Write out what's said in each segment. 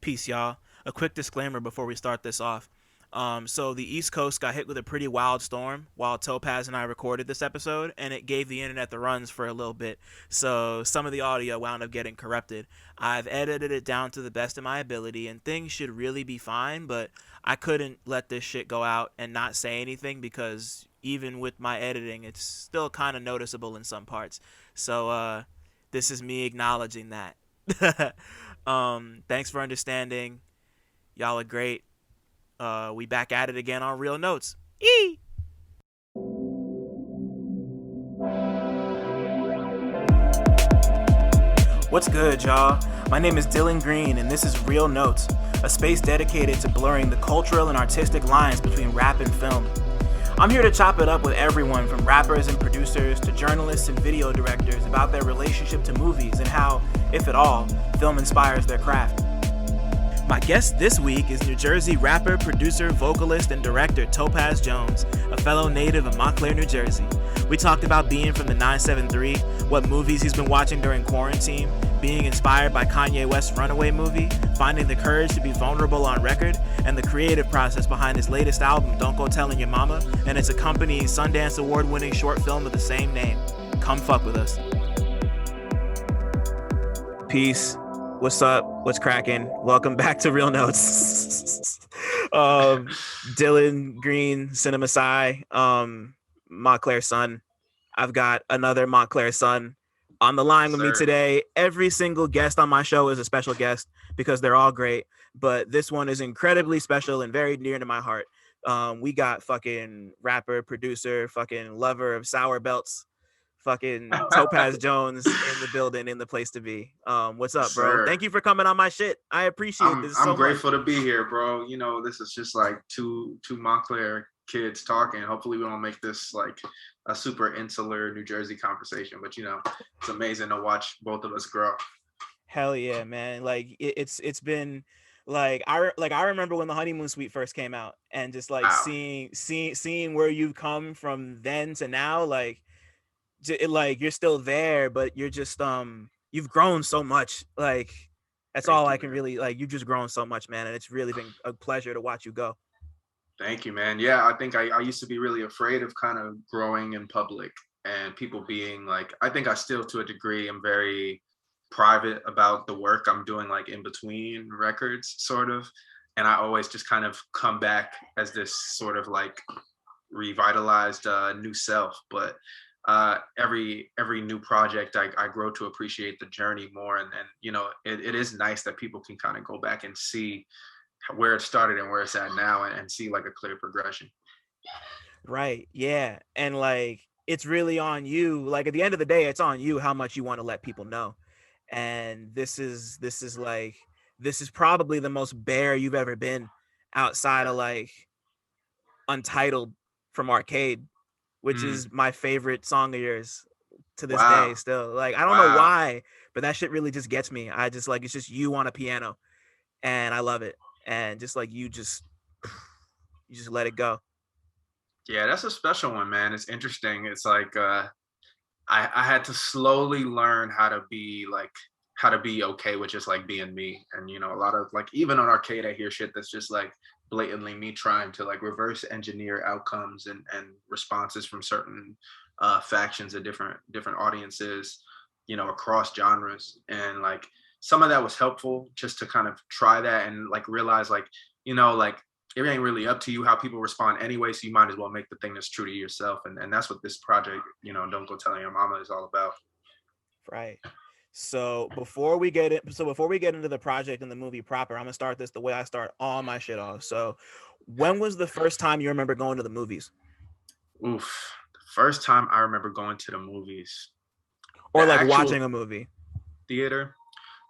Peace, y'all. A quick disclaimer before we start this off. So the East Coast got hit with a pretty wild storm while Topaz and I recorded this episode, and it gave the internet the runs for a little bit. So some of the audio wound up getting corrupted. I've edited it down to the best of my ability, and things should really be fine, but I couldn't let this shit go out and not say anything because even with my editing, it's still kind of noticeable in some parts. So this is me acknowledging that. Thanks for understanding. Y'all are great. We back at it again on Real Notes. Yee! What's good, y'all? My name is Dylan Green, and this is Real Notes, a space dedicated to blurring the cultural and artistic lines between rap and film. I'm here to chop it up with everyone from rappers and producers to journalists and video directors about their relationship to movies and how, if at all, film inspires their craft. My guest this week is New Jersey rapper, producer, vocalist, and director Topaz Jones, a fellow native of Montclair, New Jersey. We talked about being from the 973, what movies he's been watching during quarantine, being inspired by Kanye West's Runaway movie, finding the courage to be vulnerable on record, and the creative process behind his latest album, Go Tellin Your Momma, and its accompanying Sundance Award-winning short film of the same name. Come fuck with us. Peace. What's up? What's cracking? Welcome back to Real Notes. Dylan Green, CineMasai, Montclair son. I've got another Montclair son on the line with me today. Every single guest on my show is a special guest because they're all great, but this one is incredibly special and very near to my heart. We got fucking rapper, producer, fucking lover of sour belts, fucking Topaz Jones in the building, in the place to be. What's up, bro? Sir. Thank you for coming on my shit. I appreciate this so much. I'm grateful to be here, bro. You know, this is just like two Montclair kids talking. Hopefully we don't make this like a super insular New Jersey conversation, but you know, it's amazing to watch both of us grow. Hell yeah, man. Like it's been like I remember when the Honeymoon Suite first came out, and just like Wow. seeing where you've come from then to now, like you're still there, but you're just you've grown so much. Like that's Thank all you, I can man. really, like, you've just grown so much, man, and it's really been a pleasure to watch you go. Thank you, man. Yeah, I think I used to be really afraid of kind of growing in public and people being like, I think I still to a degree am very private about the work I'm doing, like in between records sort of. And I always just kind of come back as this sort of like revitalized new self. But every new project I grow to appreciate the journey more, and you know it is nice that people can kind of go back and see where it started and where it's at now, and see like a clear progression. Right. Yeah. And like it's really on you. Like at the end of the day, it's on you how much you want to let people know. And this is probably the most bare you've ever been outside of like Untitled from Arcade, which is my favorite song of yours to this day Wow. still. Like I don't know why, but that shit really just gets me. I just like, it's just you on a piano and I love it. And just like you just let it go. Yeah, that's a special one, man. It's interesting. It's like I had to slowly learn how to be okay with just like being me. And you know, a lot of like even on Arcade I hear shit that's just like blatantly me trying to like reverse engineer outcomes and responses from certain factions of different audiences, you know, across genres. And like some of that was helpful just to kind of try that and like realize like, you know, like it ain't really up to you how people respond anyway, so you might as well make the thing that's true to yourself. And that's what this project, you know, Don't Go Telling Your Mama is all about. Right. So before we get into the project and the movie proper, I'm gonna start this the way I start all my shit off. So when was the first time you remember going to the movies? Oof. The first time I remember going to the movies. Or like watching a movie. Theater.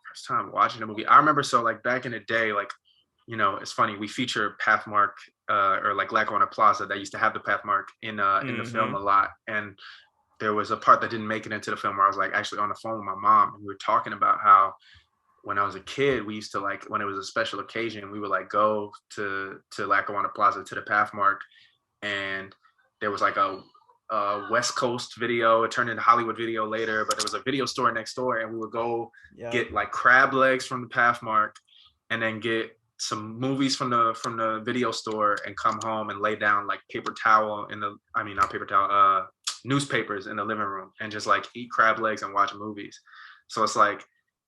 First time watching a movie. I remember, so like back in the day, like, you know, it's funny, we feature Pathmark or like Lackawanna Plaza that used to have the Pathmark in the film a lot. And there was a part that didn't make it into the film where I was like actually on the phone with my mom, and we were talking about how when I was a kid, we used to like, when it was a special occasion, we would like go to Lackawanna Plaza to the Pathmark, and there was like a West Coast video. It turned into Hollywood Video later, but there was a video store next door, and we would go get like crab legs from the Pathmark and then get some movies from the video store and come home and lay down like paper towel in the, I mean not paper towel, newspapers in the living room and just like eat crab legs and watch movies. So it's like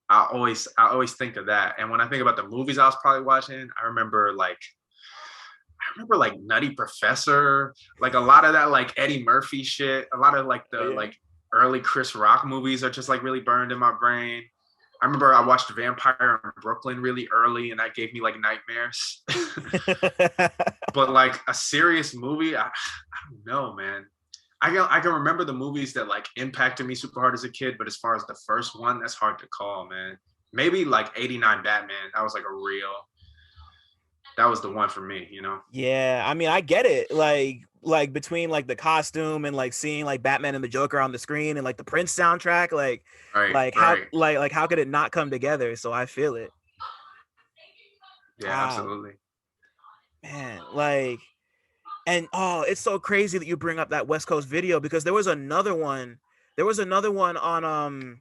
I always think of that. And when I think about the movies I was probably watching, I remember like Nutty Professor, like a lot of that like Eddie Murphy shit, a lot of like the like early Chris Rock movies are just like really burned in my brain. I remember I watched Vampire in Brooklyn really early, and that gave me like nightmares. But like a serious movie, I don't know, man. I can remember the movies that like impacted me super hard as a kid, but as far as the first one, that's hard to call, man. Maybe like '89 Batman. That was like that was the one for me, you know? Yeah, I mean, I get it. Like between like the costume and like seeing like Batman and the Joker on the screen and like the Prince soundtrack, how could it not come together? So I feel it. Yeah, wow. Absolutely. Man, like, and it's so crazy that you bring up that West Coast video, because there was another one on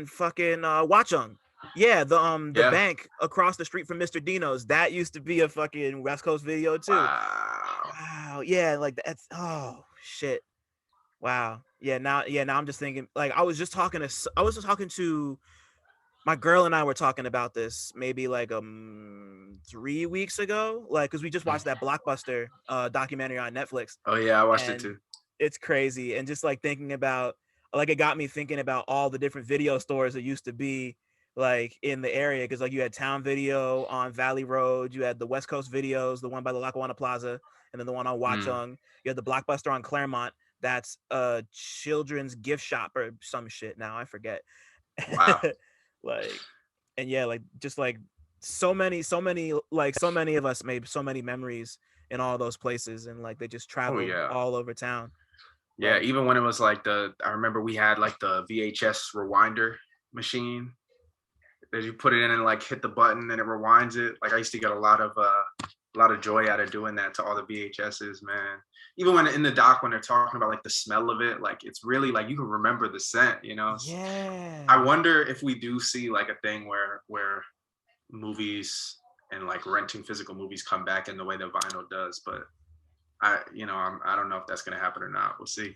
fucking Watchung. Yeah, the bank across the street from Mr. Dino's, that used to be a fucking West Coast video too. Wow. Yeah, like that's, oh shit. Wow. Yeah, now I'm just thinking, like I was just talking to my girl, and I were talking about this maybe like 3 weeks ago, like because we just watched that Blockbuster documentary on Netflix. Oh yeah, I watched it too. It's crazy. And just like thinking about, like, it got me thinking about all the different video stores that used to be like in the area, because like you had Town Video on Valley Road, you had the West Coast Videos, the one by the Lackawanna Plaza, and then the one on Watchung. You had the Blockbuster on Claremont, that's a children's gift shop or some shit now, I forget. Wow. Like, and yeah, like just like so many of us made so many memories in all those places, and like they just traveled all over town. Yeah, like, even when it was like I remember we had like the VHS rewinder machine that you put it in and like hit the button and it rewinds it. Like I used to get a lot of joy out of doing that to all the VHSs, man. Even when in the doc, when they're talking about like the smell of it, like it's really like you can remember the scent, you know? Yeah. I wonder if we do see like a thing where movies and like renting physical movies come back in the way that vinyl does, but I don't know if that's gonna happen or not. We'll see.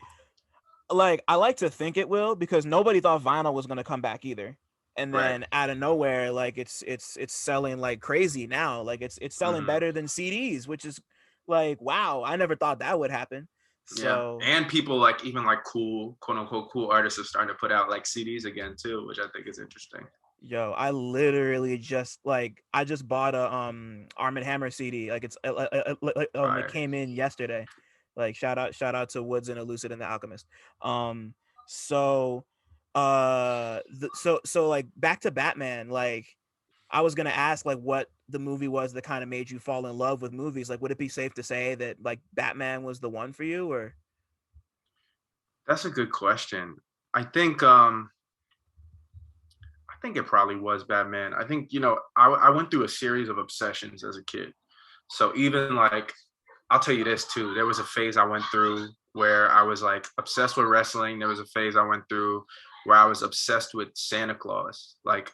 Like I like to think it will, because nobody thought vinyl was gonna come back either. And then out of nowhere, like it's selling like crazy now. Like it's selling better than CDs, which is like, wow, I never thought that would happen. So and people like even like cool, quote unquote cool artists are starting to put out like CDs again too, which I think is interesting. Yo, I literally just bought a Arm & Hammer CD. Like it came in yesterday. Like shout out to Woods and Elucid and the Alchemist. So like back to Batman, like I was gonna ask like what the movie was that kind of made you fall in love with movies. Like would it be safe to say that like Batman was the one for you? Or that's a good question. I think it probably was Batman. I think, I went through a series of obsessions as a kid. So even like, I'll tell you this too, there was a phase I went through where I was like obsessed with wrestling. There was a phase I went through where I was obsessed with Santa Claus. Like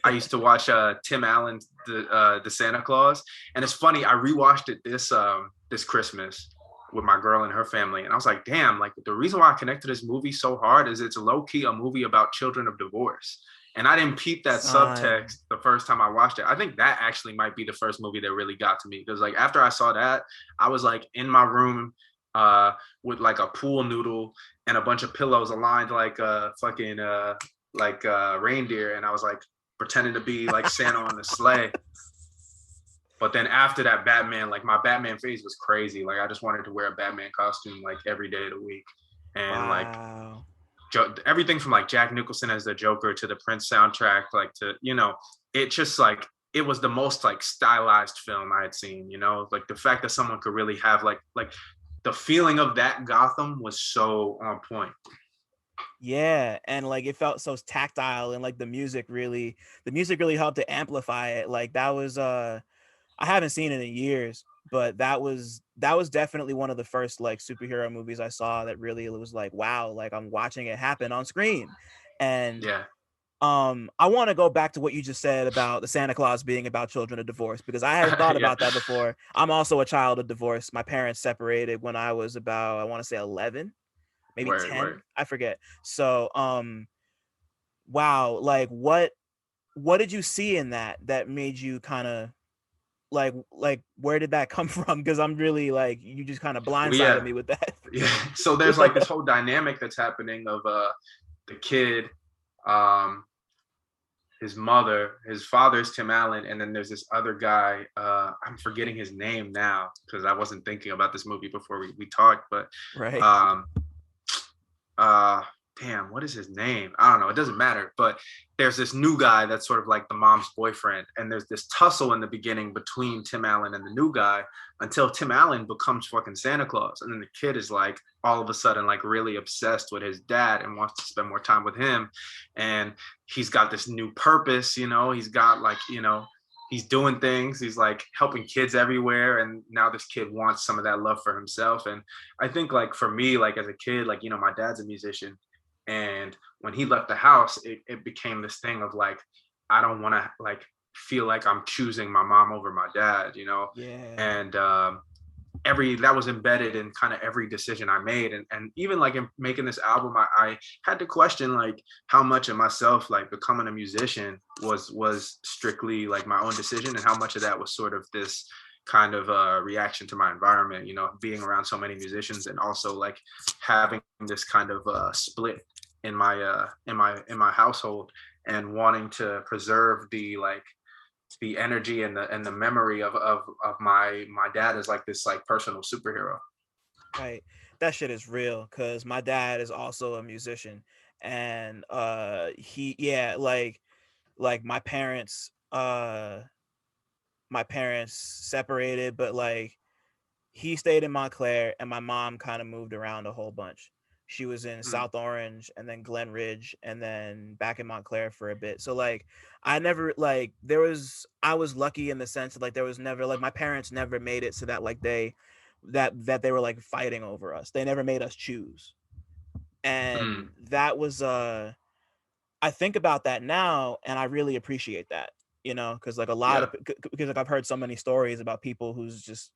I used to watch Tim Allen's the Santa Claus. And it's funny, I rewatched it this Christmas with my girl and her family. And I was like, damn, like the reason why I connect to this movie so hard is it's low key a movie about children of divorce. And I didn't peep that subtext the first time I watched it. I think that actually might be the first movie that really got to me. Because like after I saw that, I was like in my room with like a pool noodle and a bunch of pillows aligned like fucking reindeer. And I was like pretending to be like Santa on the sleigh. But then after that, Batman, like my Batman phase was crazy. Like I just wanted to wear a Batman costume like every day of the week. And like everything from like Jack Nicholson as the Joker to the Prince soundtrack, like to, it just like, it was the most like stylized film I had seen, like the fact that someone could really have like the feeling of that Gotham was so on point. Yeah, and like it felt so tactile, and like the music really helped to amplify it. Like that was I haven't seen it in years, but that was definitely one of the first like superhero movies I saw that really was like, wow, like I'm watching it happen on screen. And I want to go back to what you just said about the Santa Claus being about children of divorce, because I hadn't thought Yeah. about that before. I'm also a child of divorce. My parents separated when I was about, I want to say 11, maybe Word, 10. word. I forget. So, wow, like what did you see in that made you kind of like where did that come from? Because I'm really like, you just kind of Well, blindsided yeah, me with that. yeah. So there's like this whole dynamic that's happening of the kid, um, his mother, his father's Tim Allen, and then there's this other guy. I'm forgetting his name now because I wasn't thinking about this movie before we talked, but Right. um, uh damn, what is his name? I don't know, it doesn't matter. But there's this new guy that's sort of like the mom's boyfriend, and there's this tussle in the beginning between Tim Allen and the new guy until Tim Allen becomes fucking Santa Claus, and then the kid is like all of a sudden like really obsessed with his dad and wants to spend more time with him, and he's got this new purpose, he's got like, he's doing things, he's like helping kids everywhere, and now this kid wants some of that love for himself. And I think like for me, like as a kid, like, my dad's a musician, and when he left the house, it became this thing of like, I don't want to like feel like I'm choosing my mom over my dad, Yeah. and that was embedded in kind of every decision I made. And even like in making this album, I had to question like how much of myself, like becoming a musician was strictly like my own decision, and how much of that was sort of this kind of reaction to my environment, being around so many musicians, and also like having this kind of split in my household, and wanting to preserve the energy and the memory of my dad as like this like personal superhero. Right. That shit is real, because my dad is also a musician, and he, yeah, like my parents separated, but like he stayed in Montclair, and my mom kind of moved around a whole bunch. She was in Mm, South Orange, and then Glen Ridge, and then back in Montclair for a bit. So like I never like I was lucky in the sense that like there was never like my parents never made it so that like that they were like fighting over us. They never made us choose. mm, And that was I think about that now, and I really appreciate that, because like a lot yeah, of because like I've heard so many stories about people who's just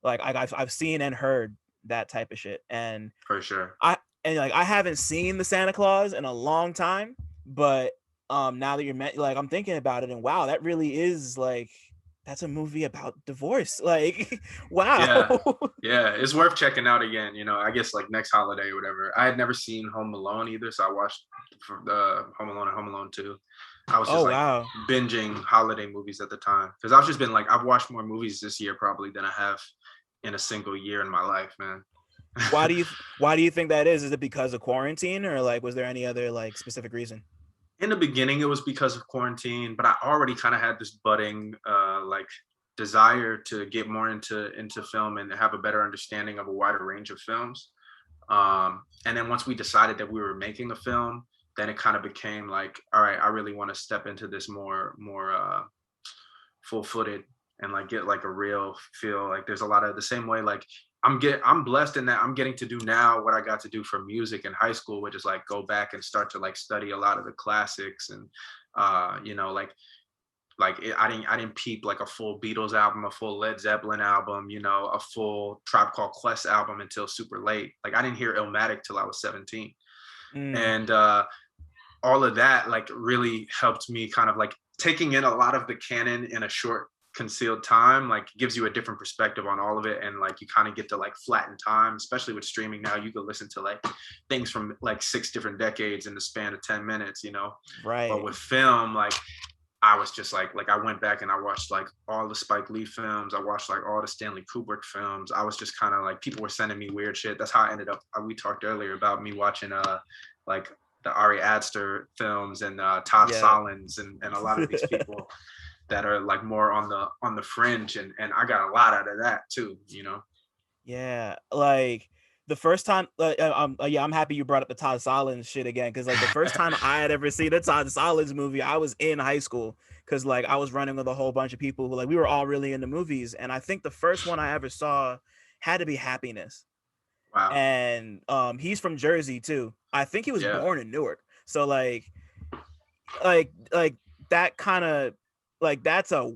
like I've seen and heard that type of shit. And for sure. like I haven't seen the Santa Claus in a long time, but now that like I'm thinking about it, and wow, that really is like that's a movie about divorce. Like Yeah, wow. yeah, it's worth checking out again. I guess like next holiday or whatever. I had never seen Home Alone either, so I watched the Home Alone and Home Alone 2. I was just Oh like wow. binging holiday movies at the time, because I've just been like, I've watched more movies this year probably than I have in a single year in my life, man. Why do you think that is? Is it because of quarantine, or like was there any other like specific reason? In the beginning, it was because of quarantine, but I already kind of had this budding like desire to get more into film and have a better understanding of a wider range of films. And then once we decided that we were making a film, then it kind of became like, all right, I really want to step into this more full-footed, and like get like a real feel. Like there's a lot of the same way like I'm blessed in that I'm getting to do now what I got to do for music in high school, which is like go back and start to like study a lot of the classics, and I didn't peep like a full Beatles album, a full Led Zeppelin album, a full Tribe Called Quest album until super late. Like I didn't hear Illmatic till I was 17. Mm, And all of that like really helped me kind of like taking in a lot of the canon in a short concealed time, like gives you a different perspective on all of it. And like you kind of get to like flatten time, especially with streaming now. You can listen to like things from like 6 different decades in the span of 10 minutes, but right. with film, like I was just like I went back and I watched like all the Spike Lee films. I watched like all the Stanley Kubrick films. I was just kind of like, people were sending me weird shit. That's how I ended up, we talked earlier about me watching like the Ari Aster films, and Todd Yeah. Solondz, and a lot of these people that are like more on the fringe, and I got a lot out of that too. Yeah, like the first time, yeah, I'm happy you brought up the Todd Solondz shit again, because like the first time I had ever seen a Todd Solondz movie, I was in high school, because like I was running with a whole bunch of people who like we were all really into movies, and I think the first one I ever saw had to be Happiness, Wow. and he's from Jersey too. I think he was Yeah. born in Newark, so like like that kind of like that's a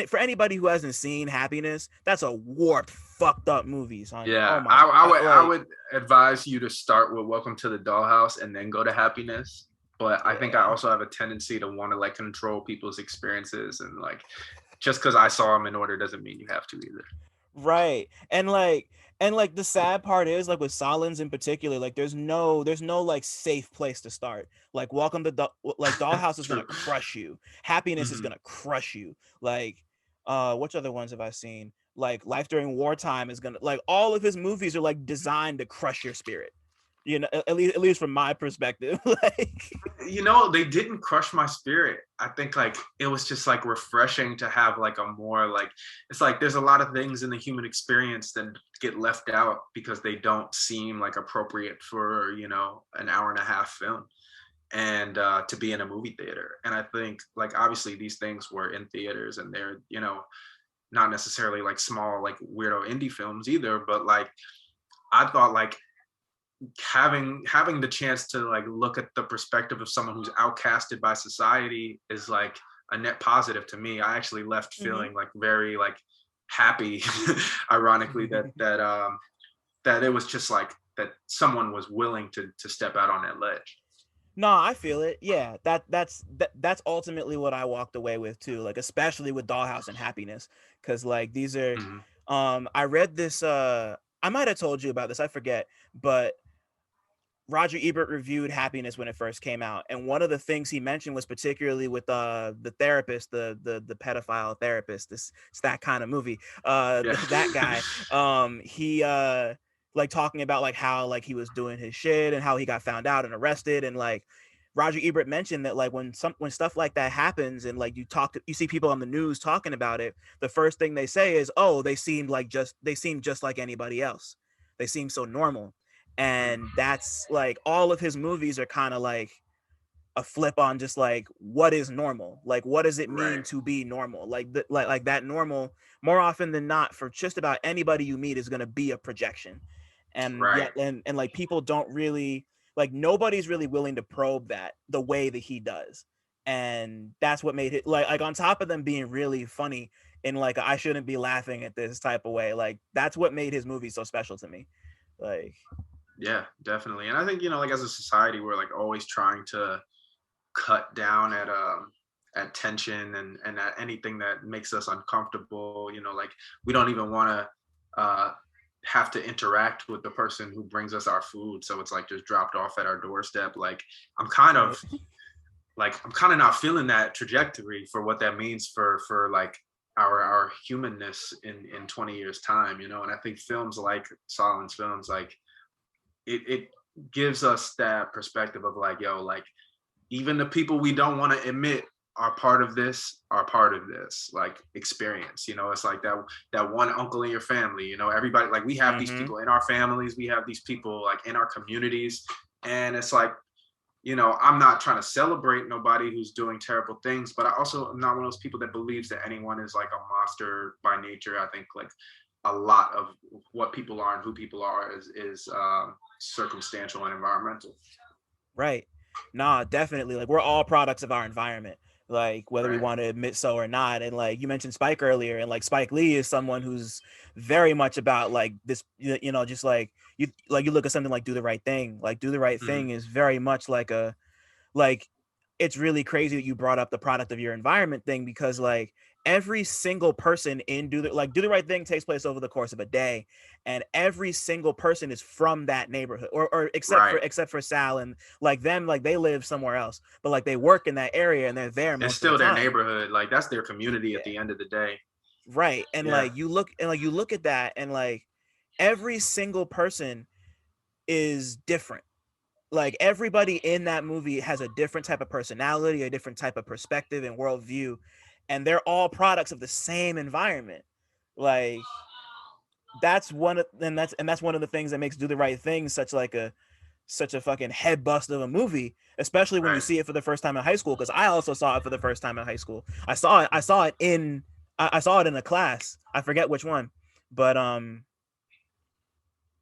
for anybody who hasn't seen Happiness, that's a warped, fucked up movie, son. Oh Yeah, my god, I like would advise you to start with Welcome to the Dollhouse and then go to Happiness. But I think I yeah, also have a tendency to want to like control people's experiences, and like just because I saw them in order doesn't mean you have to either. right. And like the sad part is like with Solondz in particular, like there's no like safe place to start. Like like Dollhouse is gonna True. crush you. Happiness is Hmm. gonna crush you. Like which other ones have I seen? Like Life During Wartime is gonna, like, all of his movies are like designed to crush your spirit. You know, at least from my perspective. Like You know, they didn't crush my spirit. I think like it was just like refreshing to have like a more like, it's like there's a lot of things in the human experience that get left out because they don't seem like appropriate for, you know, an hour and a half film and to be in a movie theater. And I think like obviously these things were in theaters and they're, you know, not necessarily like small like weirdo indie films either, but like I thought like having the chance to like look at the perspective of someone who's outcasted by society is like a net positive to me. I actually left mhm. feeling like very like happy, ironically, that it was just like that someone was willing to step out on that ledge. No, I feel it. Yeah, that's ultimately what I walked away with too. Like especially with Dollhouse and Happiness, because like these are, Hmm. I read this. I might have told you about this. I forget, but Roger Ebert reviewed Happiness when it first came out, and one of the things he mentioned was particularly with the therapist, the pedophile therapist. It's that kind of movie. Yeah. That guy. He like talking about like how like he was doing his shit and how he got found out and arrested, and like Roger Ebert mentioned that like when stuff like that happens and like you see people on the news talking about it, the first thing they say is, oh, they seem just like anybody else. They seem so normal. And Mm, that's like all of his movies are kind of like a flip on just like what is normal, like what does it mean right, to be normal, like that normal more often than not for just about anybody you meet is going to be a projection. And right, yet and like people don't really, like nobody's really willing to probe that the way that he does. And that's what made it like on top of them being really funny in like I shouldn't be laughing at this type of way, like that's what made his movie so special to me. Like yeah, definitely. And I think, you know, like as a society we're like always trying to cut down at tension and at anything that makes us uncomfortable. You know, like we don't even want to have to interact with the person who brings us our food, so it's like just dropped off at our doorstep. Like i'm kind of right. I'm kind of not feeling that trajectory for what that means for like our humanness in 20 years time, you know. And I think films like Solondz films, like it gives us that perspective of like, yo, like even the people we don't want to admit are part of this like experience. You know, it's like that one uncle in your family, you know, everybody, like we have these Mm-hmm. people in our families, we have these people like in our communities. And it's like, you know, I'm not trying to celebrate nobody who's doing terrible things, but I also am not one of those people that believes that anyone is like a monster by nature. I think like a lot of what people are and who people are is circumstantial and environmental. Right. Nah, definitely. Like we're all products of our environment, like whether we Right. want to admit so or not. And like you mentioned Spike earlier, and like Spike Lee is someone who's very much about like this, just like you look at something like Do the Right Thing. Like Do the Right Mm-hmm. Thing is very much like it's really crazy that you brought up the product of your environment thing, because like every single person in Do the Right Thing takes place over the course of a day, and every single person is from that neighborhood, or Right. except for Sal and like them, like they live somewhere else, but like they work in that area and they're there It's most of the still their time. neighborhood. Like that's their community at Yeah, the end of the day. right. And Yeah. like you look at that, and like every single person is different. Like everybody in that movie has a different type of personality, a different type of perspective and worldview, and they're all products of the same environment. Like that's one of the things that makes Do the Right Thing such a fucking head bust of a movie, especially when you Right. see it for the first time in high school. Because I also saw it for the first time in high school. I saw it in a class. I forget which one, but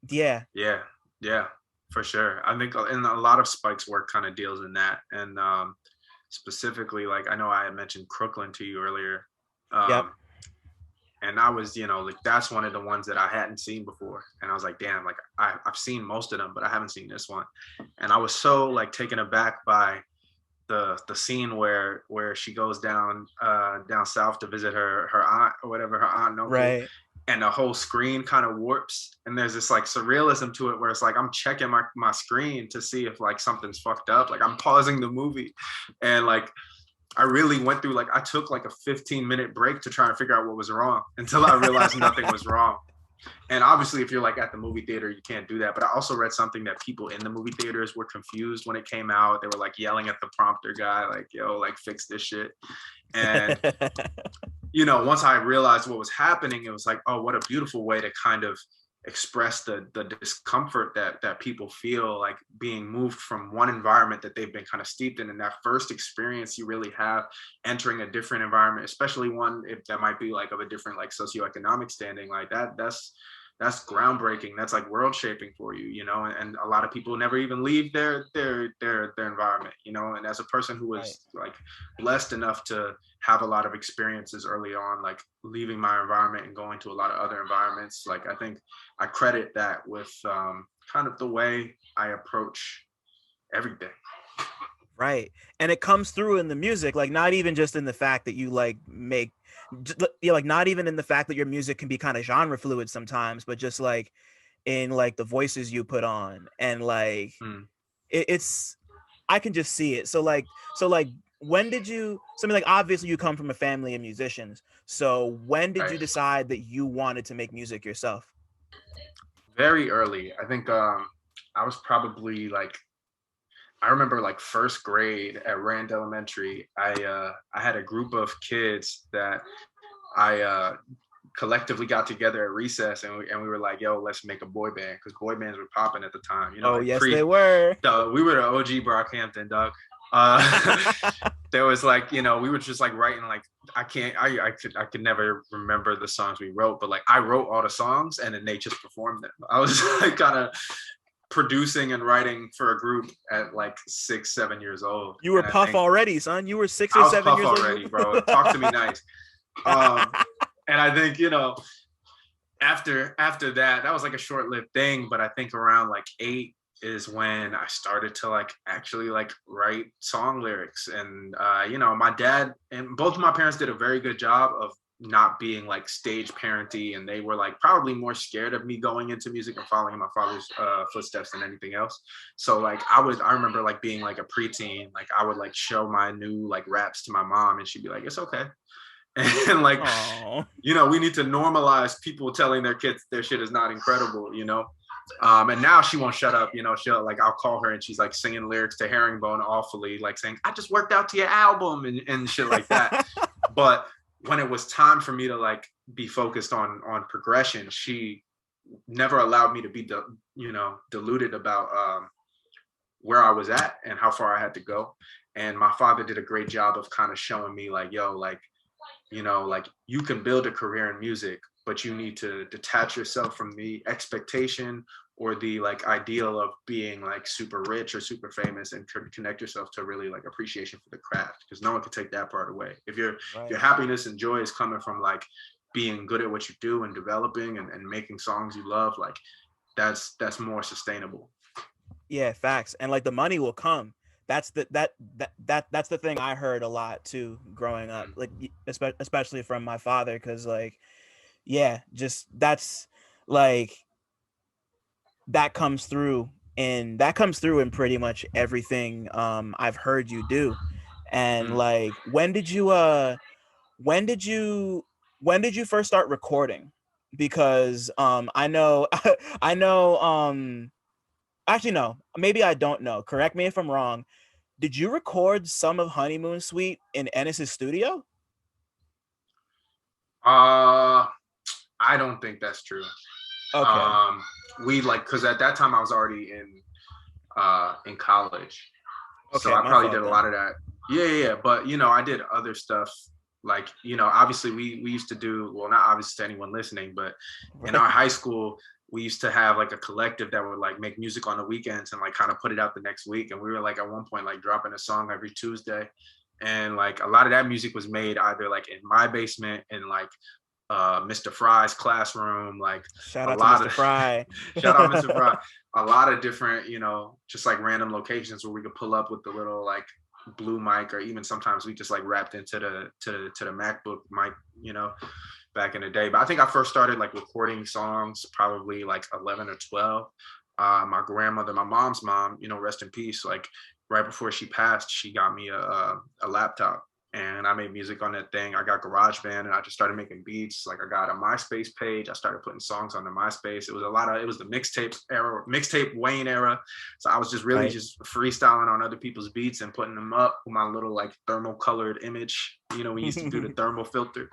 yeah. Yeah. Yeah. For sure. I think and a lot of Spike's work kind of deals in that. And specifically, like I know I had mentioned Crooklyn to you earlier. Yep. And I was, like that's one of the ones that I hadn't seen before. And I was like, damn, like I've seen most of them, but I haven't seen this one. And I was so like taken aback by the scene where she goes down south to visit her aunt or whatever, her aunt and uncle. Right. And the whole screen kind of warps, and there's this like surrealism to it where it's like I'm checking my screen to see if like something's fucked up. Like I'm pausing the movie, and like I really went through, like I took like a 15-minute break to try and figure out what was wrong until I realized nothing was wrong. And obviously if you're like at the movie theater, you can't do that. But I also read something that people in the movie theaters were confused when it came out. They were like yelling at the prompter guy, like, yo, like fix this shit. And once I realized what was happening, it was like, oh, what a beautiful way to kind of express the discomfort that people feel, like being moved from one environment that they've been kind of steeped in. And that first experience you really have entering a different environment, especially one if that might be like of a different like socioeconomic standing, like that's groundbreaking. That's like world shaping for you, and a lot of people never even leave their environment, and as a person who was like blessed enough to have a lot of experiences early on, like leaving my environment and going to a lot of other environments, like I think I credit that with kind of the way I approach everything. Right. And it comes through in the music, like not even just in the fact that you like make, like not even in the fact that your music can be kind of genre fluid sometimes, but just like in like the voices you put on, and like it's I can just see it. So like when did you, something like obviously you come from a family of musicians, so when did you decide that you wanted to make music yourself? Very early. I think I was probably like, I remember like first grade at Rand Elementary, I had a group of kids that I collectively got together at recess, and we were like, yo, let's make a boy band, because boy bands were popping at the time. Oh, like yes, they were. We were the OG Brockhampton, dog. There was like, we were just like writing, like I could never remember the songs we wrote, but like I wrote all the songs and then they just performed them. I was like kind of producing and writing for a group at like 6-7 years old. You were Puff already, son. You were 6 or 7 years old already, bro. Talk to me nice. And I think, after that was like a short-lived thing, but I think around like 8 is when I started to like actually like write song lyrics. And my dad and both of my parents did a very good job of not being like stage parenty, and they were like probably more scared of me going into music and following my father's footsteps than anything else. So like I remember like being like a preteen, like I would like show my new like raps to my mom, and she'd be like, it's okay. And like, we need to normalize people telling their kids their shit is not incredible, and now she won't shut up, she'll like, I'll call her and she's like singing lyrics to Herringbone awfully, like saying, I just worked out to your album and shit like that. But when it was time for me to like be focused on progression, she never allowed me to be deluded about where I was at and how far I had to go. And my father did a great job of kind of showing me like, yo, like, like you can build a career in music, but you need to detach yourself from the expectation or the like ideal of being like super rich or super famous, and connect yourself to really like appreciation for the craft, because no one can take that part away. If your happiness and joy is coming from like being good at what you do and developing and making songs you love, like that's more sustainable. Yeah, facts. And like the money will come. That's the thing I heard a lot too growing up, like especially from my father, because like just that's like that comes through in pretty much everything I've heard you do. And like when did you first start recording? Because I know actually no, maybe I don't know, correct me if I'm wrong, did you record some of Honeymoon Suite in Ennis's studio? I don't think that's true. Okay. We like, because at that time I was already in college, okay, so I probably did a lot of that. Yeah. But I did other stuff. Like, obviously we used to do, well, not obvious to anyone listening, but in our high school, we used to have like a collective that would like make music on the weekends and like kind of put it out the next week. And we were like at one point like dropping a song every Tuesday. And like a lot of that music was made either like in my basement, in like Mr. Fry's classroom, like Shout a out to lot Mr. of Fry. shout out Mr. Fry, a lot of different, you know, just like random locations where we could pull up with the little like blue mic, or even sometimes we just like rapped into the MacBook mic, you know, back in the day. But I think I first started like recording songs probably like 11 or 12. My grandmother, my mom's mom, you know, rest in peace, like right before she passed, she got me a laptop, and I made music on that thing. I got GarageBand, and I just started making beats. Like I got a MySpace page. I started putting songs on the MySpace. It was the mixtape era, mixtape Wayne era. So I was just really just freestyling on other people's beats and putting them up with my little like thermal colored image. You know, we used to do the thermal filter.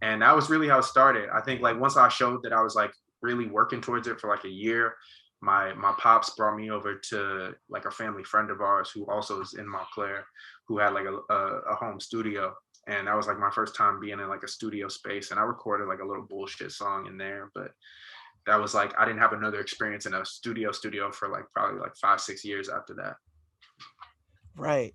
And that was really how it started. I think like once I showed that I was like really working towards it for like a year, my pops brought me over to like a family friend of ours who also is in Montclair, who had like a home studio. And that was like my first time being in like a studio space. And I recorded like a little bullshit song in there. But that was like, I didn't have another experience in a studio for like probably like 5-6 years after that. Right.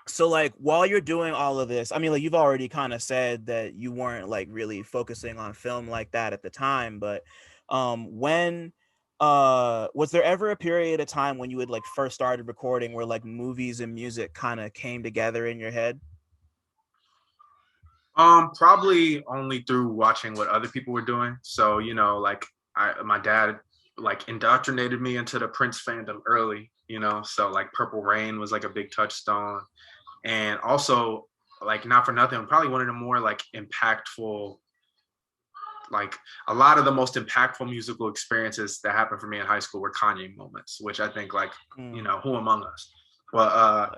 So like while you're doing all of this, I mean, like you've already kind of said that you weren't like really focusing on film like that at the time, but when was there ever a period of time when you had like first started recording where like movies and music kind of came together in your head? Probably only through watching what other people were doing. So, you know, like my dad like indoctrinated me into the Prince fandom early, you know, so like Purple Rain was like a big touchstone. And also, like, not for nothing, probably one of the more like impactful, like a lot of the most impactful musical experiences that happened for me in high school were Kanye moments, which I think like, you know, who among us? Well,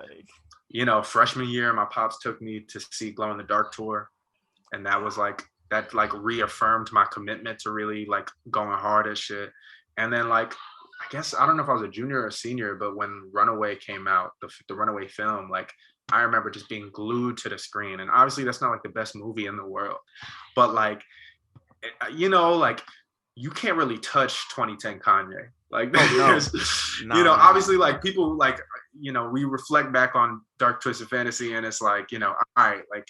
you know, freshman year, my pops took me to see Glow in the Dark tour. And that was like, that like reaffirmed my commitment to really like going hard at shit. And then like, I guess, I don't know if I was a junior or a senior, but when Runaway came out, the Runaway film, like I remember just being glued to the screen. And obviously that's not like the best movie in the world, but like, you know, like you can't really touch 2010 Kanye. Like there's, you know, obviously like people like, you know, we reflect back on Dark Twisted Fantasy and it's like, you know, all right, like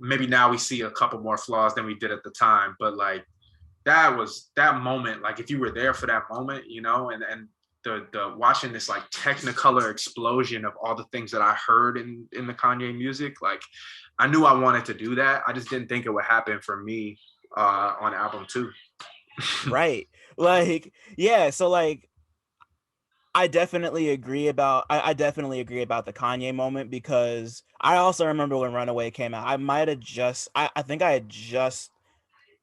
maybe now we see a couple more flaws than we did at the time, but like that was that moment. Like if you were there for that moment, you know, and the watching this like Technicolor explosion of all the things that I heard in the Kanye music, like I knew I wanted to do that. I just didn't think it would happen for me on album 2. Right. Like, yeah. So like, I definitely agree about I definitely agree about the Kanye moment, because I also remember when Runaway came out. I might have just I think I had just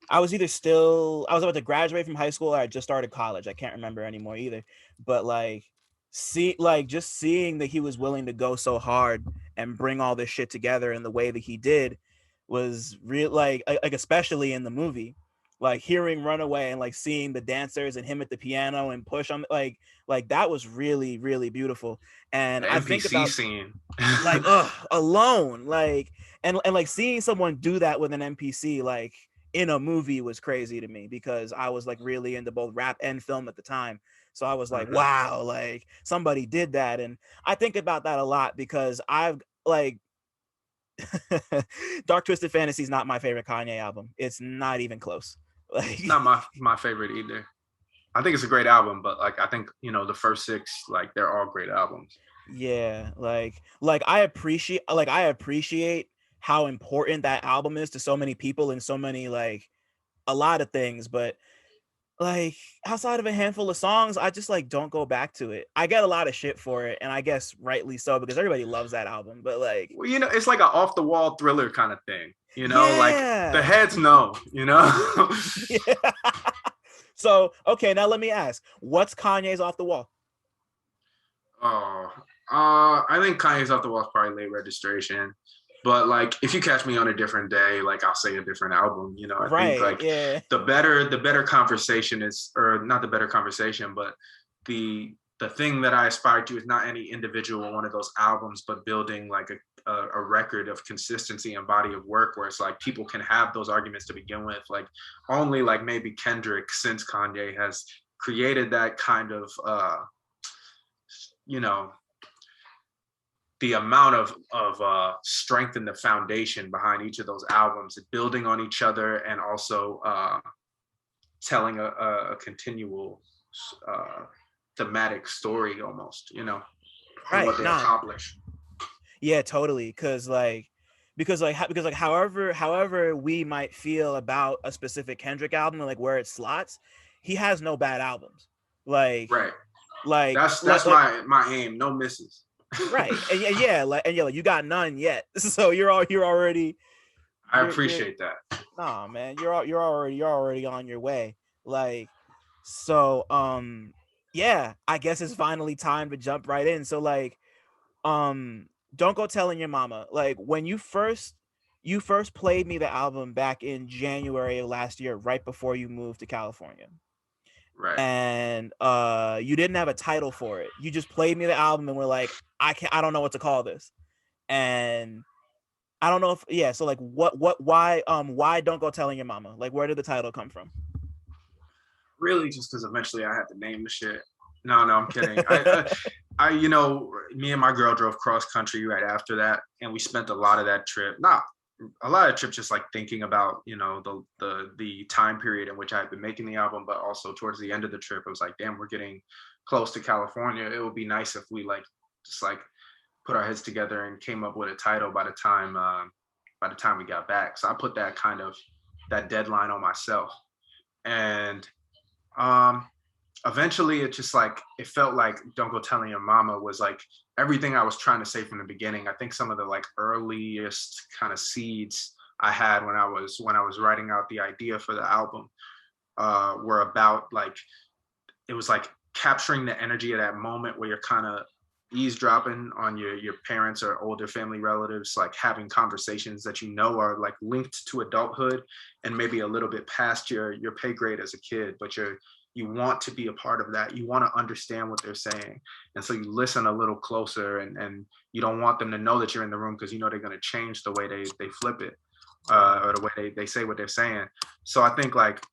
I was about to graduate from high school or I just started college. I can't remember anymore either. But like just seeing that he was willing to go so hard and bring all this shit together in the way that he did was real, like especially in the movie. Like hearing Runaway and like seeing the dancers and him at the piano and push on like that was really, really beautiful. And the I NPC think about scene. like alone, like and like seeing someone do that with an NPC like in a movie was crazy to me, because I was like really into both rap and film at the time. So I was like, wow, like somebody did that. And I think about that a lot because I've like Dark Twisted Fantasy is not my favorite Kanye album. It's not even close. Like It's not my favorite either. I think it's a great album, but like I think, you know, the first 6, like they're all great albums. yeah, like I appreciate how important that album is to so many people and so many like a lot of things, but like outside of a handful of songs, I just like don't go back to it. I get a lot of shit for it, and I guess rightly so, because everybody loves that album, but like, Well, you know, it's like an off the wall thriller kind of thing, you know, yeah. like the heads know, you know. Yeah. So okay, now let me ask, what's Kanye's Off the Wall? Oh, I think Kanye's Off the Wall is probably Late Registration. But like, if you catch me on a different day, like I'll say a different album. You know, I think like the better conversation is, or not the better conversation, but the thing that I aspire to is not any individual one of those albums, but building like a record of consistency and body of work where it's like people can have those arguments to begin with. Like only like maybe Kendrick since Kanye has created that kind of, you know, the amount of strength in the foundation behind each of those albums, building on each other, and also telling a continual thematic story almost, you know, Right. what they accomplish. Yeah, totally. Because however we might feel about a specific Kendrick album and like where it slots, he has no bad albums. Like, right. Like that's my aim. No misses. Right. And yeah, like you got none yet. So you're already. I appreciate that. Nah, man, you're already on your way. Like, so yeah, I guess it's finally time to jump right in. So like, Don't Go Tellin Your Momma. Like when you first played me the album back in January of last year, right before you moved to California. Right. And you didn't have a title for it. You just played me the album and we're like, I don't know what to call this. And I don't know if so like why Don't Go Telling Your Mama? Like where did the title come from? Really just because eventually I had to name the shit. No, I'm kidding. I you know, me and my girl drove cross country right after that, and we spent a lot of that trip, just like thinking about, you know, the time period in which I had been making the album, but also towards the end of the trip, it was like, damn, we're getting close to California. It would be nice if we like just like put our heads together and came up with a title by the time we got back. So I put that deadline on myself, and eventually it just like, it felt like Don't Go Telling Your Mama was like everything I was trying to say from the beginning. I think some of the like earliest kind of seeds I had when I was writing out the idea for the album were about like, it was like capturing the energy of that moment where you're kind of eavesdropping on your parents or older family relatives, like having conversations that you know are like linked to adulthood and maybe a little bit past your pay grade as a kid, but you want to be a part of that. You want to understand what they're saying. And so you listen a little closer, and you don't want them to know that you're in the room because you know they're going to change the way they flip it or the way they say what they're saying. So I think like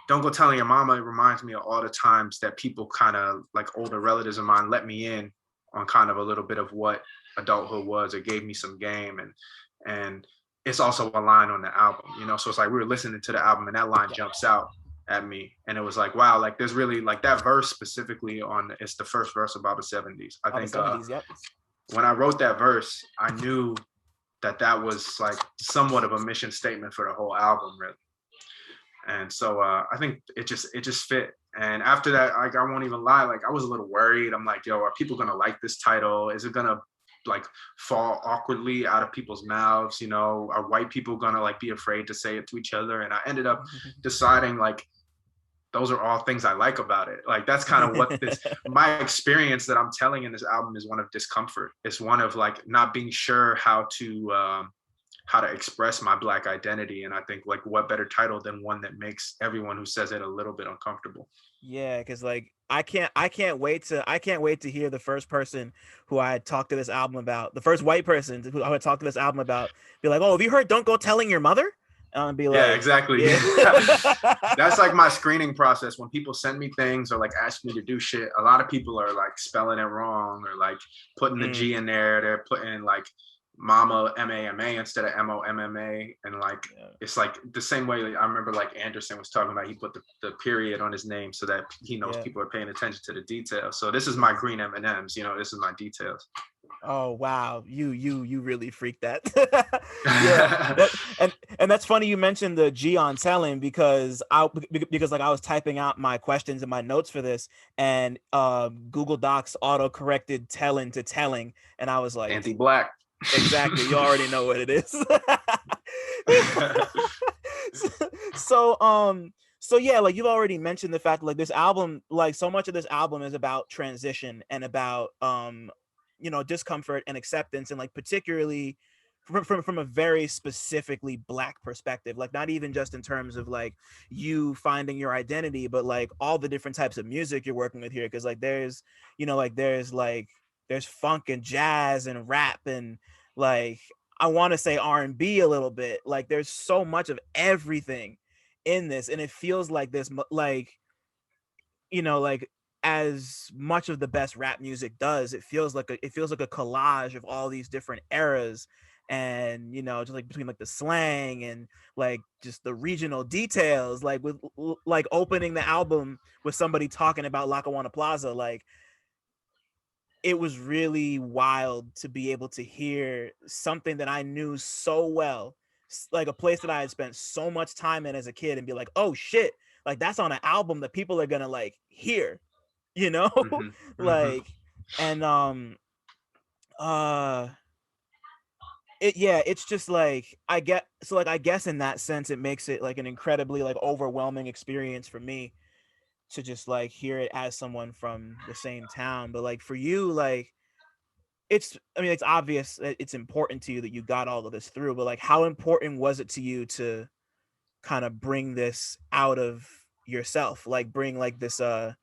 Don't Go Telling Your Mama, it reminds me of all the times that people kind of like older relatives of mine let me in on kind of a little bit of what adulthood was, or gave me some game. And it's also a line on the album, you know? So it's like we were listening to the album and that line jumps out at me, and it was like, wow, like there's really like that verse specifically it's the first verse about the 70s. I think 70s, yep. When I wrote that verse, I knew that was like somewhat of a mission statement for the whole album, really. And so I think it just fit. And after that, like, I won't even lie, like I was a little worried. I'm like, yo, are people gonna like this title? Is it gonna like fall awkwardly out of people's mouths? You know, are white people gonna like be afraid to say it to each other? And I ended up deciding like, those are all things I like about it. Like that's kind of what my experience that I'm telling in this album is one of discomfort. It's one of like not being sure how to express my Black identity. And I think like what better title than one that makes everyone who says it a little bit uncomfortable. Yeah, because like I can't wait to hear the first person who I had talked to this album about, the first white person who I had talked to this album about, be like, oh, have you heard Don't Go Telling Your Mother? And be like, yeah, exactly. Yeah. That's like my screening process. When people send me things or like ask me to do shit, a lot of people are like spelling it wrong or like putting the G in there. They're putting like Mama M-A-M-A instead of M-O-M-M-A. And like, it's like the same way I remember like Anderson was talking about, he put the period on his name so that he knows people are paying attention to the details. So this is my green M&Ms, you know, this is my details. Oh wow, you really freaked that. Yeah, and that's funny you mentioned the G on telling, because like I was typing out my questions and my notes for this, and Google Docs auto corrected telling to telling, and I was like, anti-Black. Exactly, you already know what it is. So yeah, like you've already mentioned the fact like this album, like so much of this album is about transition and about you know, discomfort and acceptance, and like particularly from a very specifically Black perspective, like not even just in terms of like you finding your identity, but like all the different types of music you're working with here, because like there's, you know, like there's funk and jazz and rap and like I want to say R&B a little bit. Like there's so much of everything in this, and it feels like this, like, you know, like as much of the best rap music does, it feels like a collage of all these different eras, and you know, just like between like the slang and like just the regional details, like with like opening the album with somebody talking about Lackawanna Plaza. Like, it was really wild to be able to hear something that I knew so well, like a place that I had spent so much time in as a kid, and be like, oh shit, like that's on an album that people are gonna like hear, you know? Mhm. Mhm. Like, and uh it's just like, I guess in that sense it makes it like an incredibly like overwhelming experience for me to just like hear it as someone from the same town. But like for you, like, it's obvious that it's important to you that you got all of this through, but like how important was it to you to kind of bring this out of yourself, like bring like this I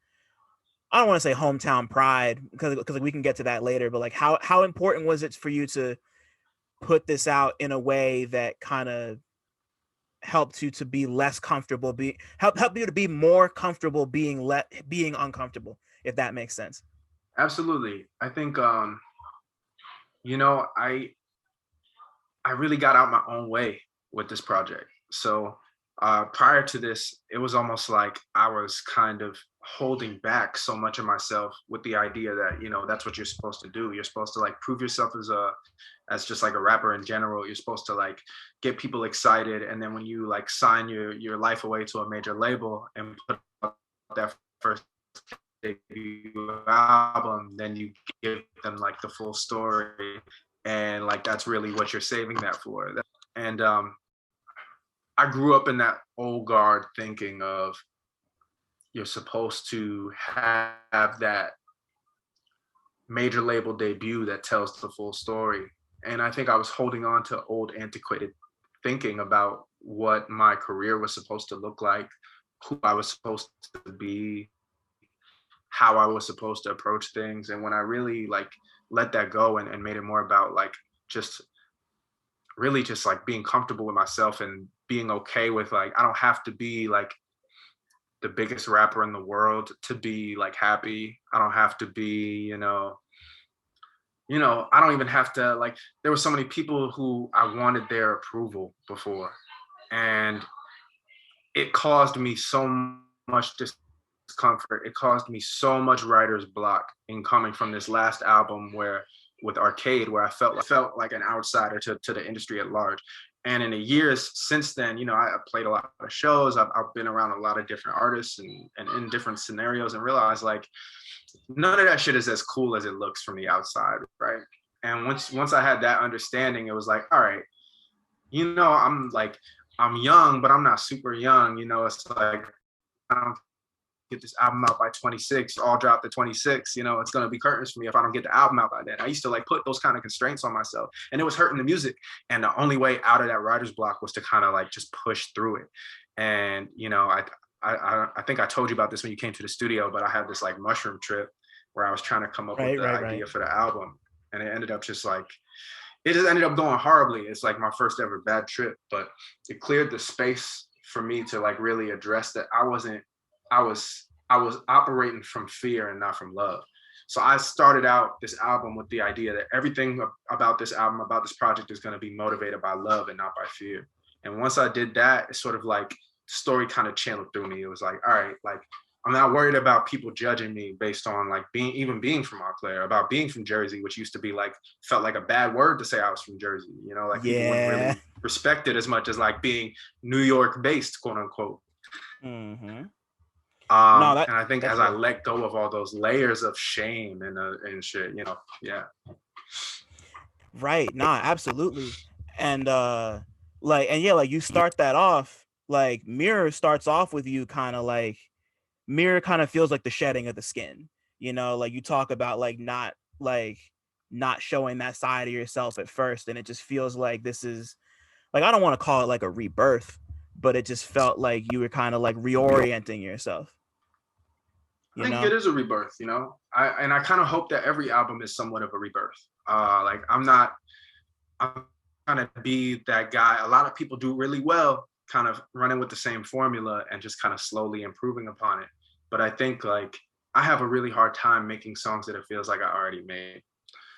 don't want to say hometown pride, because like we can get to that later, but like how important was it for you to put this out in a way that kind of helped you to be less comfortable, help you to be more comfortable being uncomfortable, if that makes sense? Absolutely. I think you know, I really got out my own way with this project. So prior to this, it was almost like I was kind of holding back so much of myself with the idea that, you know, that's what you're supposed to do. You're supposed to like prove yourself as just like a rapper in general. You're supposed to like get people excited, and then when you like sign your life away to a major label and put out that first debut album, then you give them like the full story, and like that's really what you're saving that for. And I grew up in that old guard thinking of you're supposed to have that major label debut that tells the full story. And I think I was holding on to old antiquated thinking about what my career was supposed to look like, who I was supposed to be, how I was supposed to approach things. And when I really like let that go and made it more about like just really just like being comfortable with myself and being okay with like, I don't have to be like the biggest rapper in the world to be like happy. I don't have to be, I don't even have to like, there were so many people who I wanted their approval before. And it caused me so much discomfort. It caused me so much writer's block in coming from this last album where with Arcade, where I felt like an outsider to the industry at large. And in the years since then, I played a lot of shows. I've been around a lot of different artists and in different scenarios, and realized like none of that shit is as cool as it looks from the outside, right? And once I had that understanding, it was like, all right, I'm young, but I'm not super young. It's like I don't get this album out by 26, all drop the 26, it's going to be curtains for me if I don't get the album out by then. I used to like put those kind of constraints on myself, and it was hurting the music. And the only way out of that writer's block was to kind of like just push through it. And, I think I told you about this when you came to the studio, but I had this like mushroom trip where I was trying to come up with the idea for the album. And it ended up just ended up going horribly. It's like my first ever bad trip, but it cleared the space for me to like really address that I was operating from fear and not from love. So I started out this album with the idea that everything about this album, about this project, is going to be motivated by love and not by fear. And once I did that, it's sort of like the story kind of channeled through me. It was like, all right, like I'm not worried about people judging me based on like being from Montclair, about being from Jersey, which used to be like, felt like a bad word to say I was from Jersey, like people wouldn't really respect it as much as like being New York based, quote unquote. Mm-hmm. And I think as I let go of all those layers of shame and shit, yeah. Right. Nah, absolutely. And like you start that off, like Mirror starts off with you kind of like, Mirror kind of feels like the shedding of the skin, like you talk about like not showing that side of yourself at first. And it just feels like this is like, I don't want to call it like a rebirth, but it just felt like you were kind of like reorienting yourself. I think it is a rebirth, I kind of hope that every album is somewhat of a rebirth. Like I'm trying to be that guy. A lot of people do really well kind of running with the same formula and just kind of slowly improving upon it. But I think like I have a really hard time making songs that it feels like I already made.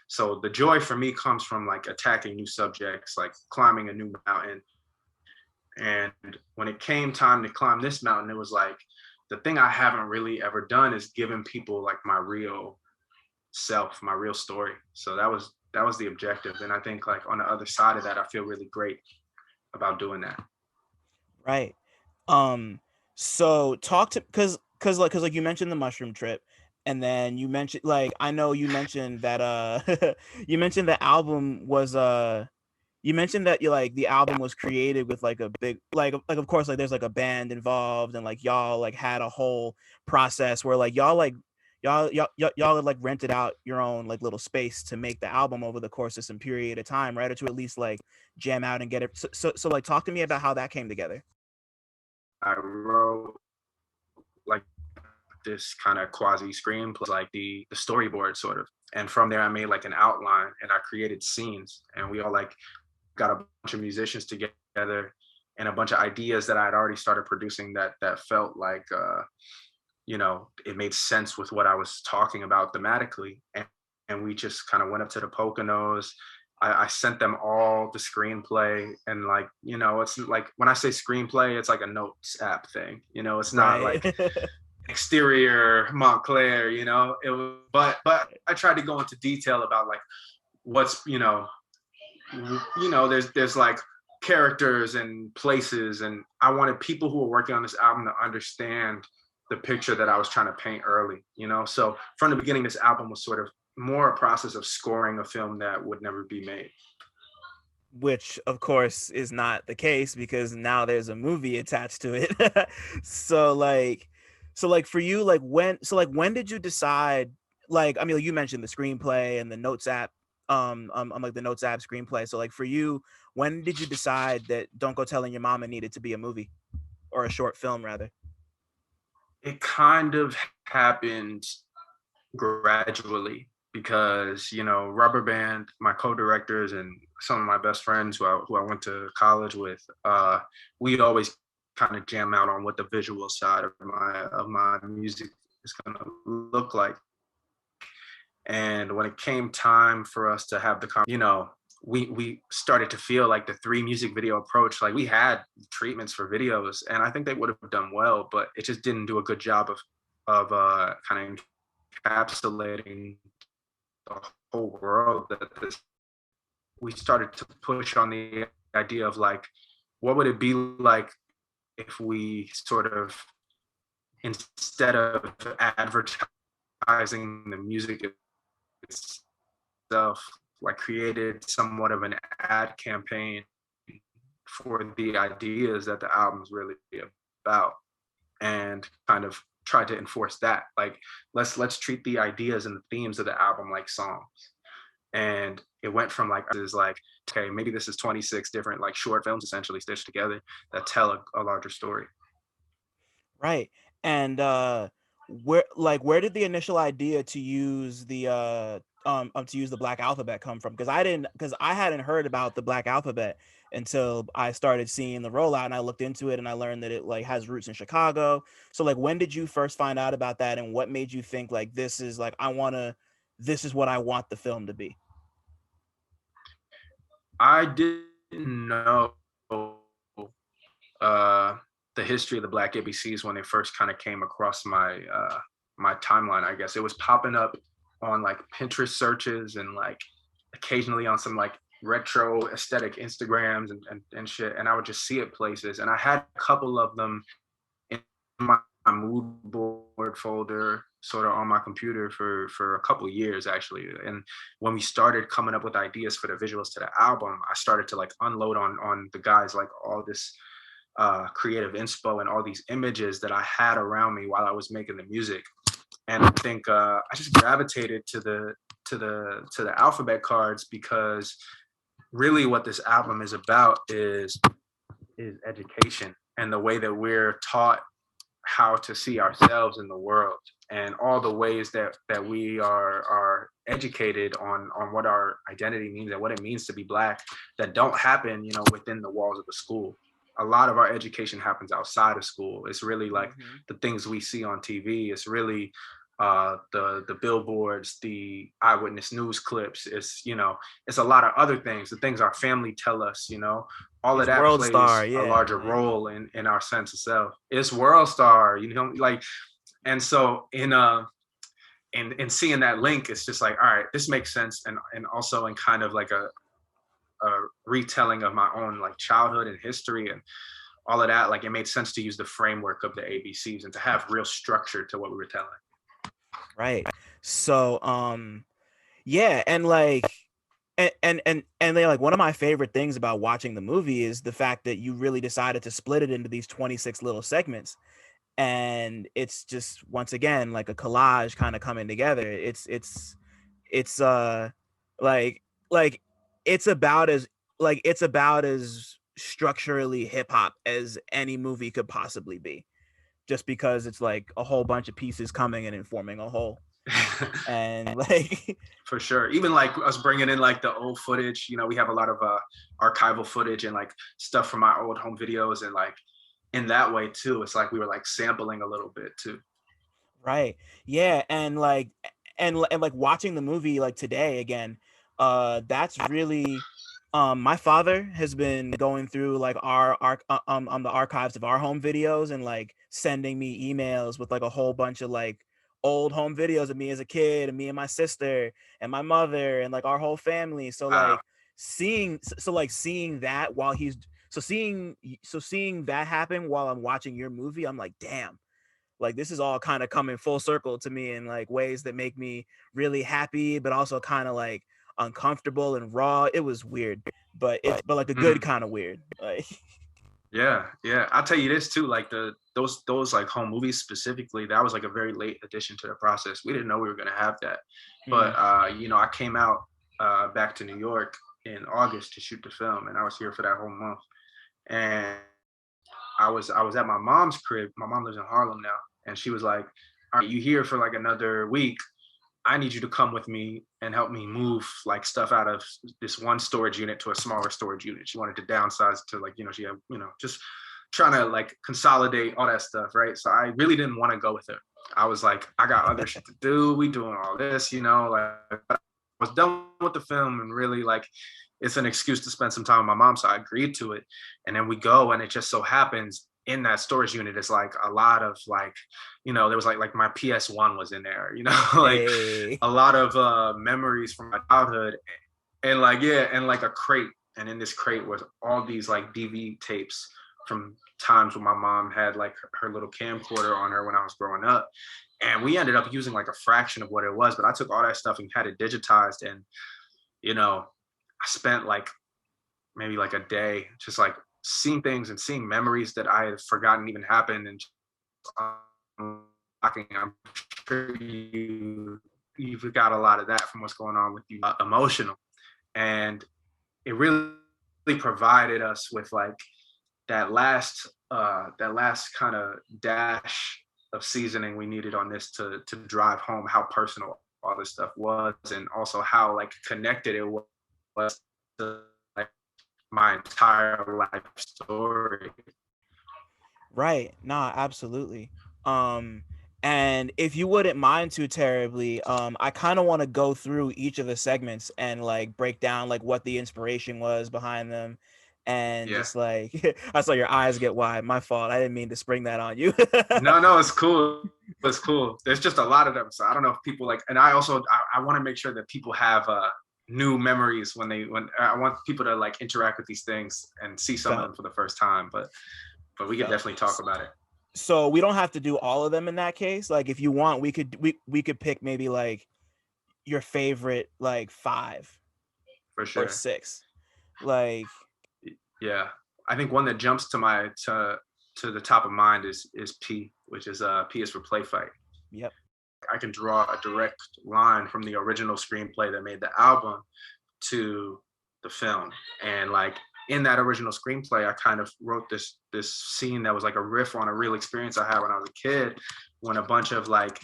So the joy for me comes from like attacking new subjects, like climbing a new mountain. And when it came time to climb this mountain, it was like the thing I haven't really ever done is giving people like my real self, my real story. So that was the objective. And I think like on the other side of that, I feel really great about doing that. Right. So talk to, cause like you mentioned the mushroom trip, and then you mentioned, like, I know you mentioned that you mentioned the album was you mentioned that you like the album was created with like a big, like of course like there's like a band involved, and like y'all like had a whole process where like y'all had like rented out your own like little space to make the album over the course of some period of time, right? Or to at least like jam out and get it. So like talk to me about how that came together. I wrote like this kind of quasi screenplay, like the storyboard sort of. And from there, I made like an outline and I created scenes. And we all like got a bunch of musicians together and a bunch of ideas that I had already started producing that felt like you know, it made sense with what I was talking about thematically. And we just kind of went up to the Poconos. I sent them all the screenplay, and like, you know, it's like when I say screenplay, it's like a notes app thing. You know, it's not Right. like exterior Montclair, you know. It was, but I tried to go into detail about like what's, you know, there's like characters and places, and I wanted people who were working on this album to understand the picture that I was trying to paint early, you know. So from the beginning, this album was sort of more a process of scoring a film that would never be made. Which of course is not the case because now there's a movie attached to it. so like for you, like when did you decide, like, I mean, like, you mentioned the screenplay and the notes app, like the notes app screenplay. So like for you, when did you decide that Don't Go Telling Your Mama needed to be a movie, or a short film rather? It kind of happened gradually because, you know, Rubberband, my co-directors and some of my best friends who I went to college with, we always kind of jam out on what the visual side of my music is going to look like. And when it came time for us to have the, you know, we started to feel like the 3 music video approach, like we had treatments for videos and I think they would have done well, but it just didn't do a good job of kind of encapsulating the whole world that this. We started to push on the idea of like, what would it be like if we sort of, instead of advertising the music itself, like created somewhat of an ad campaign for the ideas that the album's really about, and kind of tried to enforce that. Like, let's treat the ideas and the themes of the album like songs. And it went from like, is like, okay, maybe this is 26 different like short films essentially stitched together that tell a larger story. Right. And where did the initial idea to use the Black Alphabet come from? Because I hadn't heard about the Black Alphabet until I started seeing the rollout, and I looked into it and I learned that it like has roots in Chicago. So like, when did you first find out about that, and what made you think like this is what I want the film to be? I didn't know the history of the Black ABCs when they first kind of came across my my timeline. I guess it was popping up on like Pinterest searches and like occasionally on some like retro aesthetic Instagrams and shit. And I would just see it places. And I had a couple of them in my mood board folder sort of on my computer for a couple of years actually. And when we started coming up with ideas for the visuals to the album, I started to like unload on the guys like all this creative inspo and all these images that I had around me while I was making the music. And I think I just gravitated to the alphabet cards because really what this album is about is education and the way that we're taught how to see ourselves in the world, and all the ways that we are educated on what our identity means and what it means to be Black, that don't happen, you know, within the walls of the school. A lot of our education happens outside of school. It's really like the things we see on TV. It's really the billboards, the eyewitness news clips. It's, you know, it's a lot of other things, the things our family tell us, you know, all of It's that World plays Star, a yeah. larger role in our sense of self. It's World Star, you know, like, and so in seeing that link, it's just like, all right, this makes sense. And also in kind of like a retelling of my own like childhood and history and all of that, like it made sense to use the framework of the ABCs and to have real structure to what we were telling. Right. So yeah, and like and they like one of my favorite things about watching the movie is the fact that you really decided to split it into these 26 little segments, and it's just once again like a collage kind of coming together. It's like like it's about as it's about as structurally hip hop as any movie could possibly be, just because it's like a whole bunch of pieces coming and informing a whole. And like For sure, even like us bringing in like the old footage, you know, we have a lot of archival footage and like stuff from our old home videos, and like in that way too, it's like we were like sampling a little bit too. right, yeah, and like and like watching the movie like today again, that's really my father has been going through like our the archives of our home videos and like sending me emails with like a whole bunch of like old home videos of me as a kid and me and my sister and my mother and like our whole family. So like seeing that while he's seeing that happen while I'm watching your movie, I'm like, damn, like this is all kind of coming full circle to me in like ways that make me really happy but also kind of like uncomfortable and raw. It was weird, but it's but like a good kind of weird, like Yeah, yeah. I'll tell you this too, like those like home movies specifically, that was like a very late addition to the process. We didn't know we were gonna have that. But you know, I came out back to New York in August to shoot the film, and I was here for that whole month. And I was at my mom's crib. My mom lives in Harlem now, and she was like, "All right, you here for like another week? I need you to come with me and help me move like stuff out of this one storage unit to a smaller storage unit." She wanted to downsize to like, you know, she had, you know, just trying to like consolidate all that stuff, right? So I really didn't want to go with her. I was like, I got other shit to do. We doing all this, you know, like I was done with the film and really like it's an excuse to spend some time with my mom. So I agreed to it. And then we go, and it just so happens in that storage unit is like a lot of like, you know, there was like my PS1 was in there, you know, like a lot of memories from my childhood, and like, yeah, and like a crate. And in this crate was all these like DV tapes from times when my mom had like her little camcorder on her when I was growing up. And we ended up using like a fraction of what it was, but I took all that stuff and had it digitized. And, you know, I spent like maybe like a day just like seeing things and seeing memories that I had forgotten even happened. And I'm sure you've got a lot of that from what's going on with you, emotional. And it really provided us with like that last kind of dash of seasoning we needed on this to drive home how personal all this stuff was, and also how like connected it was to like my entire life story. right, nah, absolutely. And if you wouldn't mind too terribly, I kind of want to go through each of the segments and like break down like what the inspiration was behind them, and just like I saw your eyes get wide. My fault. I didn't mean to spring that on you. No, it's cool. It's cool. There's just a lot of them, so I don't know if people like. And I also I want to make sure that people have new memories when I want people to like interact with these things and see some of them for the first time. But we could definitely talk about it. So we don't have to do all of them in that case. Like if you want, we could pick maybe like your favorite like 5 for sure, or 6. Like yeah, I think one that jumps to the top of mind is P, which is P is for play fight. Yep. I can draw a direct line from the original screenplay that made the album to the film. And like in that original screenplay, I kind of wrote this scene that was like a riff on a real experience I had when I was a kid, when a bunch of like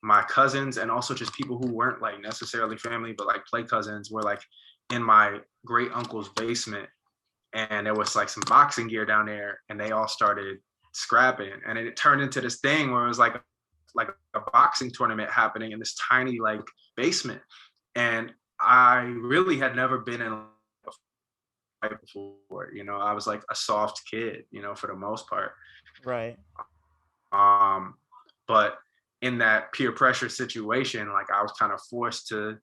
my cousins and also just people who weren't like necessarily family, but like play cousins were like in my great uncle's basement. And there was like some boxing gear down there, and they all started scrapping. And it turned into this thing where it was like like a boxing tournament happening in this tiny like basement, and I really had never been in a fight before. You know, I was like a soft kid, you know, for the most part. Right. But in that peer pressure situation, like I was kind of forced to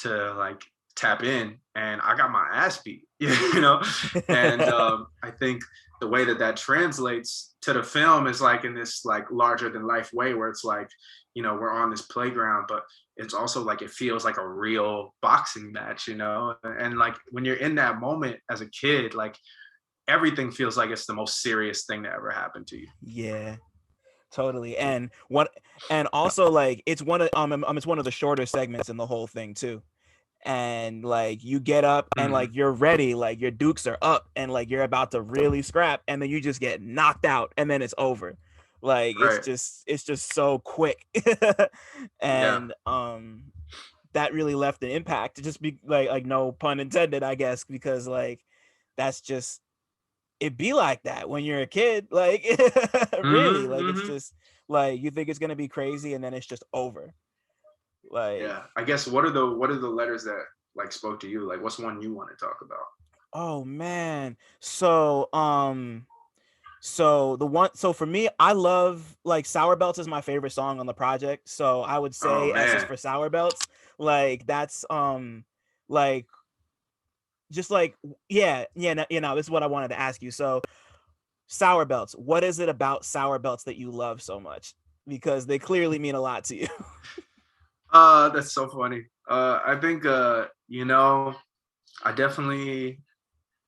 like tap in, and I got my ass beat, you know. And I think the way that that translates to the film is like in this like larger than life way, where it's like, you know, we're on this playground, but it's also like it feels like a real boxing match, you know. And like when you're in that moment as a kid, like everything feels like it's the most serious thing that ever happened to you. Yeah, totally. And also like it's one of the shorter segments in the whole thing too. And like you get up and like you're ready, like your dukes are up and like you're about to really scrap, and then you just get knocked out and then it's over. Like Right. it's just so quick. And that really left an impact, to just be like no pun intended, I guess, because like that's just, it be like that when you're a kid, like really, like it's just like you think it's gonna be crazy and then it's just over. Like, yeah, I guess what are the letters that like spoke to you? Like what's one you want to talk about? oh man, so so for me, I love like Sour Belts is my favorite song on the project, so I would say S is for Sour Belts. Like that's like just like yeah, you know, this is what I wanted to ask you. So Sour Belts, what is it about Sour Belts that you love so much? Because they clearly mean a lot to you. That's so funny. I think you know, I definitely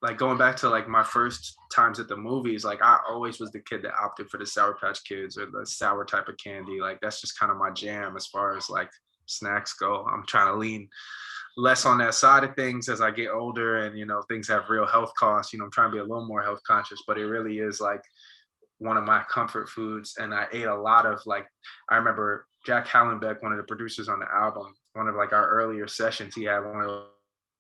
like going back to like my first times at the movies, like I always was the kid that opted for the Sour Patch Kids or the sour type of candy. Like that's just kind of my jam as far as like snacks go. I'm trying to lean less on that side of things as I get older, and you know, things have real health costs. You know, I'm trying to be a little more health conscious, but it really is like one of my comfort foods. And I ate a lot of like, I remember Jack Hallenbeck, one of the producers on the album, one of like our earlier sessions, he had one of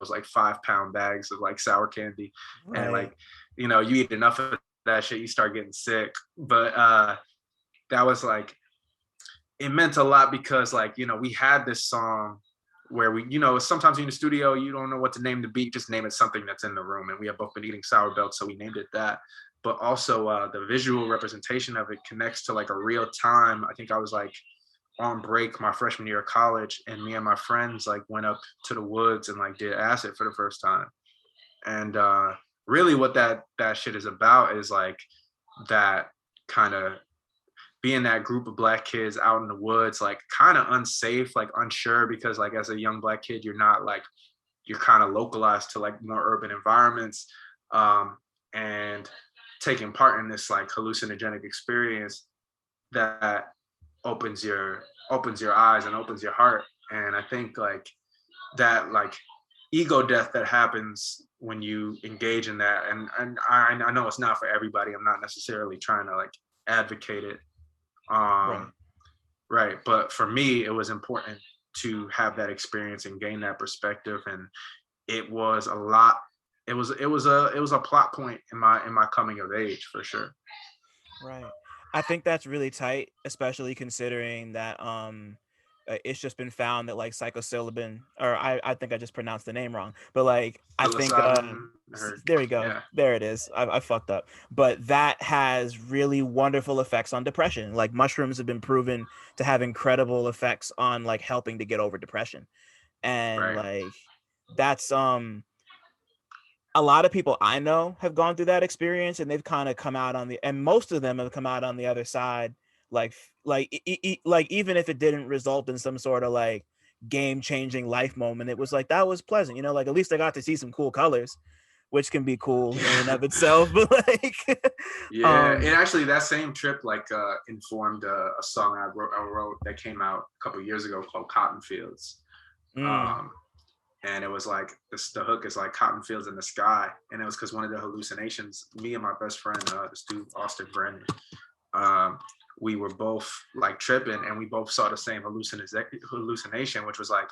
those like 5-pound bags of like sour candy. Right. And like, you know, you eat enough of that shit, you start getting sick. But that was like, it meant a lot because like, you know, we had this song where we, you know, sometimes in the studio, you don't know what to name the beat, just name it something that's in the room. And we have both been eating Sour Belts, so we named it that. But also the visual representation of it connects to like a real time. I think I was like on break my freshman year of college, and me and my friends like went up to the woods and like did acid for the first time. And really what that shit is about is like that kind of being that group of Black kids out in the woods, like kind of unsafe, like unsure, because like as a young Black kid, you're not like, you're kind of localized to like more urban environments, and taking part in this like hallucinogenic experience that opens your eyes and opens your heart. And I think like that like ego death that happens when you engage in that, and I know it's not for everybody, I'm not necessarily trying to like advocate it, right, but for me it was important to have that experience and gain that perspective. And it was a lot, it was a plot point in my coming of age, for sure. Right. I think that's really tight, especially considering that it's just been found that like psilocybin, or I think I just pronounced the name wrong, but like I think there we go. Yeah. There it is. I fucked up. But that has really wonderful effects on depression. Like mushrooms have been proven to have incredible effects on like helping to get over depression. And like that's a lot of people I know have gone through that experience, and they've kind of come out on and most of them have come out on the other side, like even if it didn't result in some sort of like game-changing life moment, it was like, that was pleasant, you know, like at least I got to see some cool colors, which can be cool in and of itself. But like and actually that same trip like informed a song I wrote that came out a couple of years ago called Cotton Fields. And it was like, the hook is like cotton fields in the sky. And it was because one of the hallucinations, me and my best friend, this dude, Austin Brennan, we were both like tripping, and we both saw the same hallucination, which was like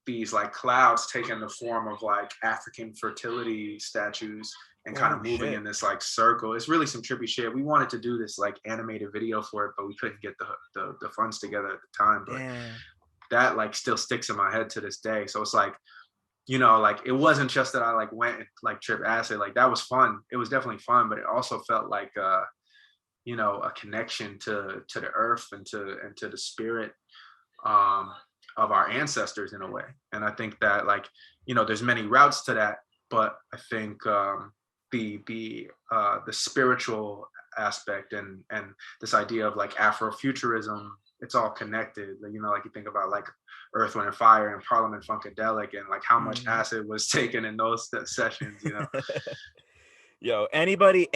these like clouds taking the form of like African fertility statues. and kind of Oh moving shit. in this like circle. It's really some trippy shit. We wanted to do this like animated video for it, but we couldn't get the funds together at the time. But Damn. that like still sticks in my head to this day. So it's like, you know, like it wasn't just that I like went and like tripped acid. Like that was fun. It was definitely fun, but it also felt like you know, a connection to the earth and to the spirit of our ancestors in a way. And I think that like, you know, there's many routes to that, but I think the spiritual aspect and this idea of like Afrofuturism, it's all connected. You know, like you think about like Earth, Wind and Fire and Parliament Funkadelic and like how much Mhm. acid was taken in those sessions, you know. Yo, anybody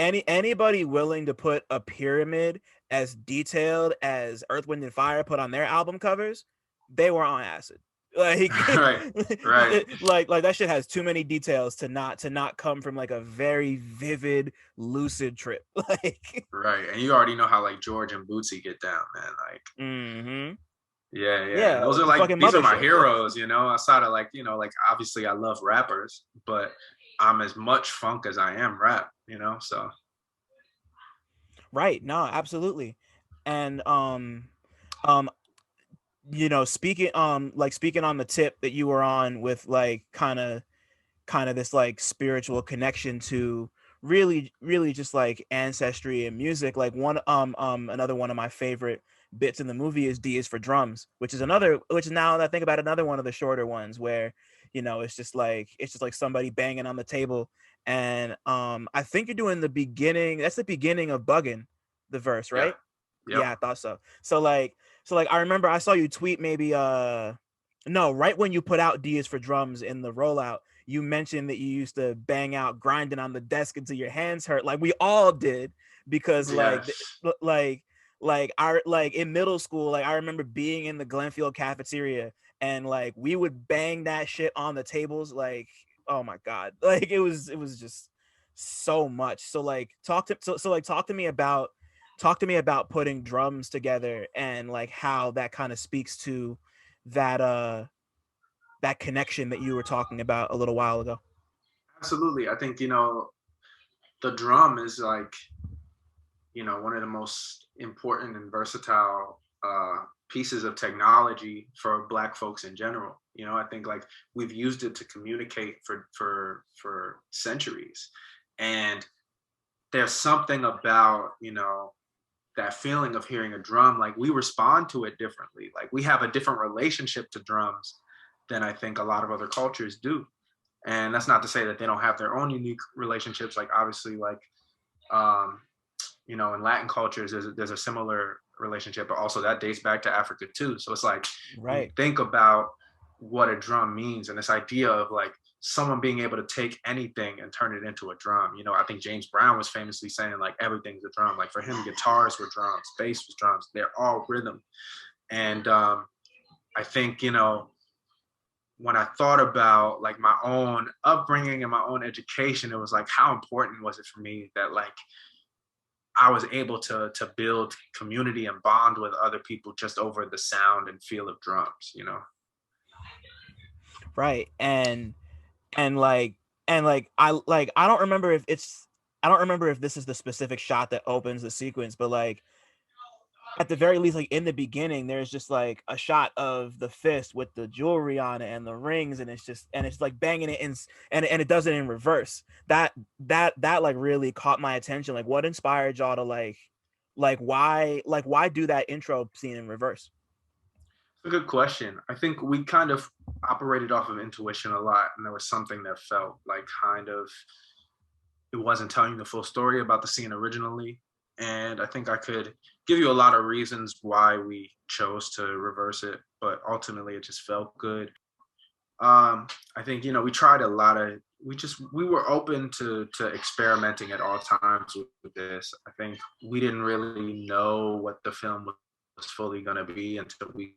willing to put a pyramid as detailed as Earth, Wind and Fire put on their album covers, they were on acid. Like, Right, right, like that shit has too many details to not come from like a very vivid, lucid trip. Like, right. And you already know how like George and Bootsy get down, man. Like, mm-hmm. yeah, yeah. And Yeah, those are like fucking these are my mothership. heroes, you know, outside of like, you know, like obviously I love rappers, but I'm as much funk as I am rap, you know. So Right. No, absolutely. And um you know, speaking on the tip that you were on with like kind of this like spiritual connection to really just like ancestry and music, like one another one of my favorite bits in the movie is D is for drums, which is now that I think about it, another one of the shorter ones where, you know, it's just like somebody banging on the table. And I think you're doing the beginning, that's the beginning of Buggin', the verse, yeah, right? yep. Yeah, I thought so. So like I remember I saw you tweet maybe no, right when you put out D is for drums in the rollout, you mentioned that you used to bang out grinding on the desk until your hands hurt, like we all did, because like Yes. like in middle school, like I remember being in the Glenfield cafeteria and like we would bang that shit on the tables, like, oh my god, like it was just so much. So like talk to me about putting drums together and like how that kind of speaks to that that connection that you were talking about a little while ago. Absolutely. I think, you know, the drum is like, you know, one of the most important and versatile pieces of technology for Black folks in general. You know, I think like we've used it to communicate for centuries, and there's something about, you know, that feeling of hearing a drum. Like we respond to it differently. Like we have a different relationship to drums than I think a lot of other cultures do. And that's not to say that they don't have their own unique relationships. Like obviously, like um, you know, in Latin cultures, there's a similar relationship, but also that dates back to Africa too. So it's like when you Right. think about what a drum means and this idea of like someone being able to take anything and turn it into a drum. You know, I think James Brown was famously saying like everything's a drum. Like for him, guitars were drums, bass was drums. They're all rhythm. And I think, you know, when I thought about like my own upbringing and my own education, it was like how important was it for me that like I was able to build community and bond with other people just over the sound and feel of drums, you know? Right. And like I don't remember if it's I don't remember if this is the specific shot that opens the sequence, but like at the very least, like in the beginning, there's just like a shot of the fist with the jewelry on it and the rings, and it's like banging it in, and it does it in reverse. That like really caught my attention. Like, what inspired y'all to why do that intro scene in reverse? It's a good question. I think we kind of operated off of intuition a lot, and there was something that felt like kind of it wasn't telling the full story about the scene originally. And I think I could give you a lot of reasons why we chose to reverse it, but ultimately it just felt good. I think, you know, we tried a lot of we were open to experimenting at all times with this. I think we didn't really know what the film was fully gonna be until we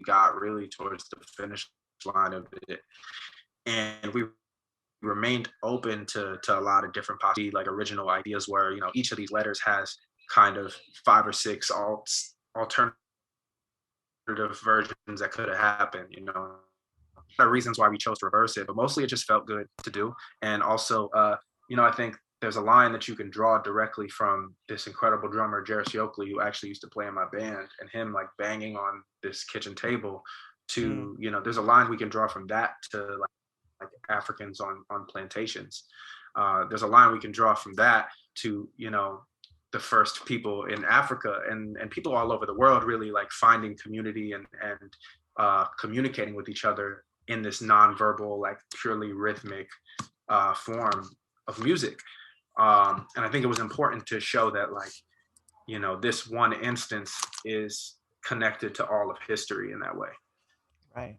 got really towards the finish line of it. And we remained open to a lot of different possible like original ideas where, you know, each of these letters has kind of 5 or 6 alternative versions that could have happened, you know. The reasons why we chose to reverse it, but mostly it just felt good to do. And also you know, I think there's a line that you can draw directly from this incredible drummer, Jarris Yoakley, who actually used to play in my band, and him like banging on this kitchen table to, you know, there's a line we can draw from that to like Africans on plantations. There's a line we can draw from that to, you know, the first people in Africa and people all over the world really like finding community and communicating with each other in this nonverbal, like purely rhythmic form of music. And I think it was important to show that, like, you know, this one instance is connected to all of history in that way. Right.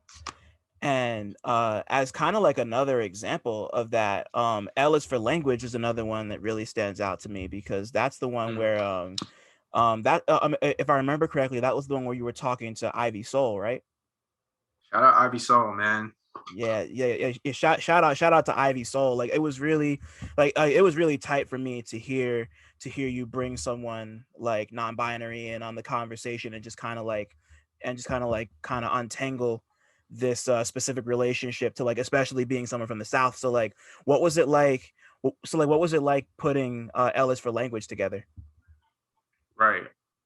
And as kind of like another example of that, L is for Language is another one that really stands out to me, because that's the one where if I remember correctly, that was the one where you were talking to Ivy Soul, right? Shout out Ivy Soul, man. Yeah. Shout out to Ivy Soul. Like, it was really tight for me to hear you bring someone like non-binary in on the conversation and just kind of untangle this specific relationship to, like, especially being someone from the South. So like, what was it like putting L is for Language together? Right.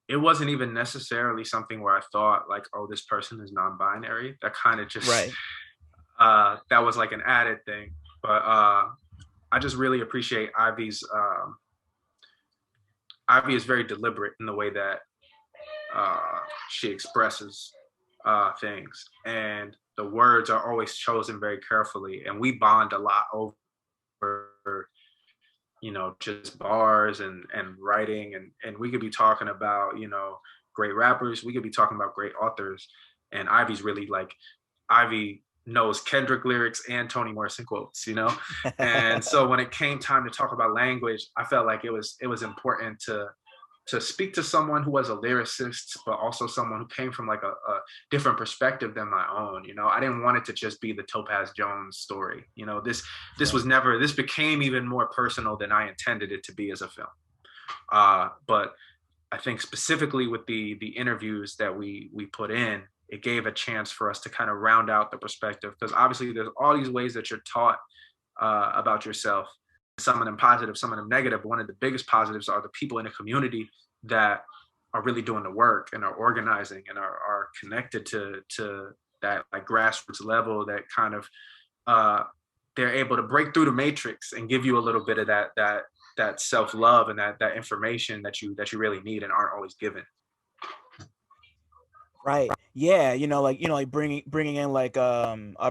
It wasn't even necessarily something where I thought like, oh, this person is non-binary. That kind of just right. That was like an added thing. But I just really appreciate Ivy's Ivy is very deliberate in the way that she expresses things, and the words are always chosen very carefully, and we bond a lot over, you know, just bars and writing, and we could be talking about, you know, great rappers, we could be talking about great authors, and Ivy's really like, Ivy knows Kendrick lyrics and Toni Morrison quotes, you know. And so when it came time to talk about language, I felt like it was important to speak to someone who was a lyricist, but also someone who came from like a different perspective than my own. You know, I didn't want it to just be the Topaz Jones story. You know, this became even more personal than I intended it to be as a film. But I think specifically with the interviews that we put in, it gave a chance for us to kind of round out the perspective, because obviously there's all these ways that you're taught about yourself. Some of them positive, some of them negative. But one of the biggest positives are the people in the community that are really doing the work and are organizing and are connected to that like grassroots level, that kind of they're able to break through the matrix and give you a little bit of that self-love and that information that you really need and aren't always given. Right. Yeah. Like bringing in like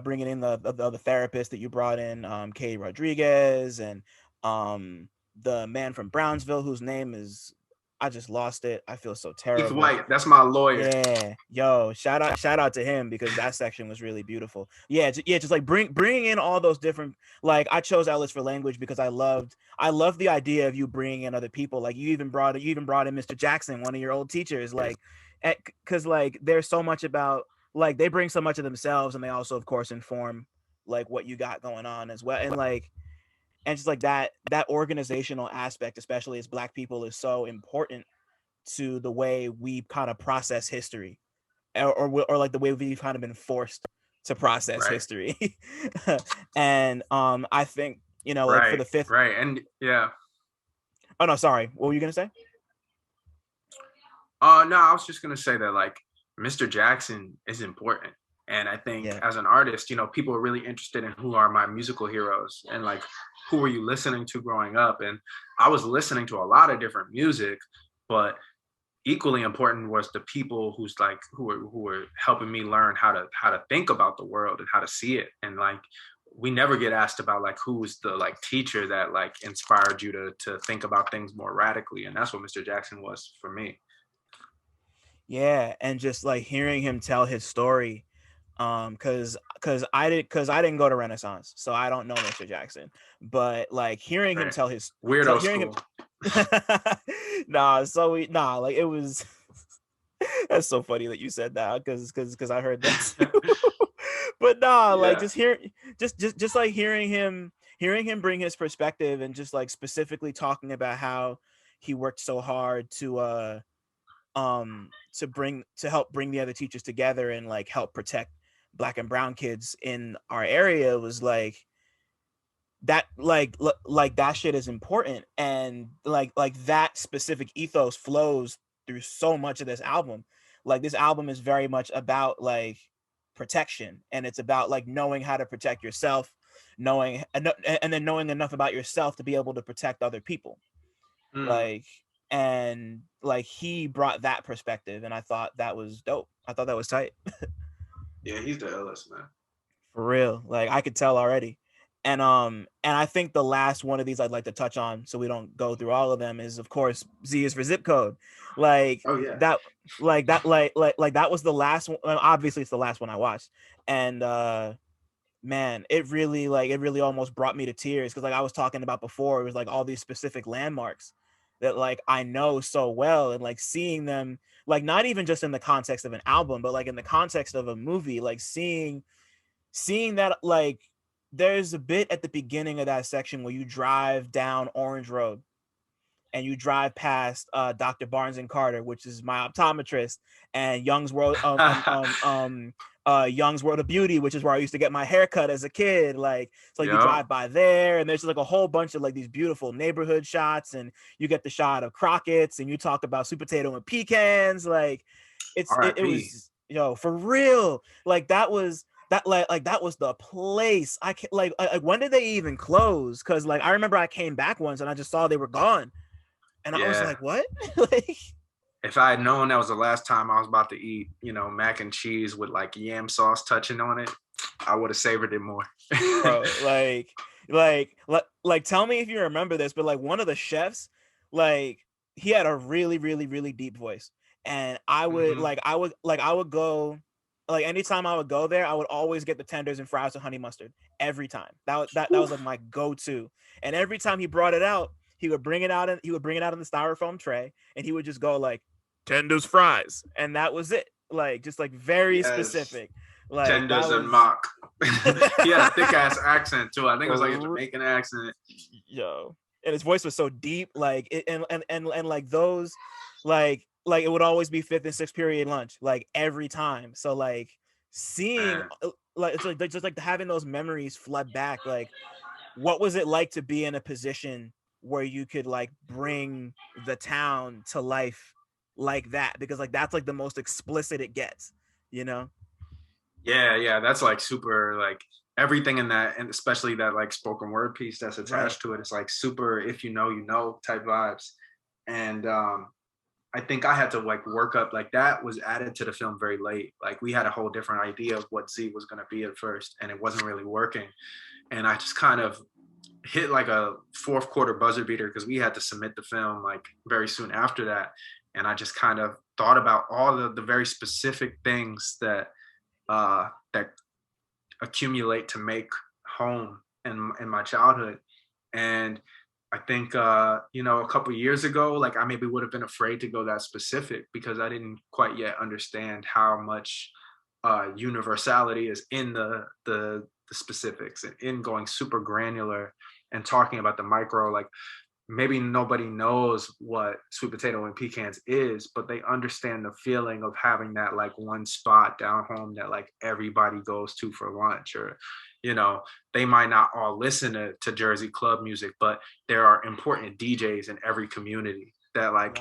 bringing in the therapist that you brought in, Katie Rodriguez, and the man from Brownsville whose name is, I just lost it. I feel so terrible. Keith White, that's my lawyer. Yeah. Yo, shout out to him, because that section was really beautiful. Yeah. Just like bringing in all those different, like, I chose L is for Language because I loved the idea of you bringing in other people. Like, you even brought in Mr. Jackson, one of your old teachers, like, because like there's so much about, like, they bring so much of themselves, and they also of course inform like what you got going on as well. And like, and just like that organizational aspect, especially as Black people, is so important to the way we kind of process history, or like the way we've kind of been forced to process history. And I think, like, for the fifth, and yeah. Oh no, sorry, what were you gonna say? No, I was just gonna say that, like, Mr. Jackson is important. And I think as an artist, people are really interested in who are my musical heroes and like, who were you listening to growing up? And I was listening to a lot of different music, but equally important was the people who were helping me learn how to think about the world and how to see it. And like, we never get asked about like, who was the like teacher that like inspired you to think about things more radically. And that's what Mr. Jackson was for me. Yeah. And just like hearing him tell his story, because I didn't go to Renaissance, so I don't know Mr. Jackson, but like hearing him tell his weirdo school. Like, it was that's so funny that you said that, because I heard that too. But like just hearing him bring his perspective, and just like specifically talking about how he worked so hard to help bring the other teachers together and like help protect Black and brown kids in our area, was like, that like that shit is important, and like that specific ethos flows through so much of this album. Like this album is very much about like protection, and it's about like knowing how to protect yourself, knowing and then knowing enough about yourself to be able to protect other people. Mm. Like, and like he brought that perspective, and I thought that was dope. I thought that was tight. Yeah, he's the illest, man. For real. Like I could tell already. And I think the last one of these I'd like to touch on, so we don't go through all of them, is of course Z is for zip code. Like Oh yeah. that like that was the last one. Obviously it's the last one I watched. And man, it really almost brought me to tears, because like I was talking about before, it was like all these specific landmarks that like I know so well, and like seeing them, like not even just in the context of an album, but like in the context of a movie, like seeing that, like there's a bit at the beginning of that section where you drive down Orange Road and you drive past Dr. Barnes and Carter, which is my optometrist, and Young's World of Beauty, which is where I used to get my haircut as a kid. Like, so like, you Yep. drive by there, and there's just like a whole bunch of like these beautiful neighborhood shots, and you get the shot of Crockett's, and you talk about sweet potato and pecans. Like, it R.I.P. was, yo, for real. Like that was like that was the place. I can't like when did they even close? Because like I remember I came back once and I just saw they were gone. And I was Yeah. like, what? Like, If I had known that was the last time I was about to eat, mac and cheese with like yam sauce touching on it, I would have savored it more. bro, like tell me if you remember this, but like one of the chefs, like he had a really, really, really deep voice. And I would Mhm. I would go, like anytime I would go there, I would always get the tenders and fries with honey mustard every time. That was like my go-to. And every time he brought it out, he would bring it out in the styrofoam tray, and he would just go like tenders, fries, and that was it. Like just like very Yes. specific. Like that Tenders and was mock. He had a thick ass accent too. I think it was like a for Jamaican accent. yo, and his voice was so deep, like it, and like those, like it would always be fifth and sixth period lunch, like every time. So like seeing Man. like it's like just like having those memories flood back. Like what was it like to be in a position where you could like bring the town to life like that? Because like that's like the most explicit it gets, you know? Yeah, that's like super like everything in that, and especially that like spoken word piece that's Right. attached to it. It's like super if you know type vibes. And I think I had to like work up, like that was added to the film very late. Like we had a whole different idea of what Z was gonna be at first, and it wasn't really working. And I just kind of hit like a fourth quarter buzzer beater because we had to submit the film like very soon after that. And I just kind of thought about all the very specific things that accumulate to make home in my childhood. And I think a couple years ago, like I maybe would have been afraid to go that specific because I didn't quite yet understand how much universality is in the specifics, and in going super granular and talking about the micro. Like maybe nobody knows what sweet potato and pecans is, but they understand the feeling of having that like one spot down home that like everybody goes to for lunch. Or they might not all listen to Jersey club music, but there are important DJs in every community that like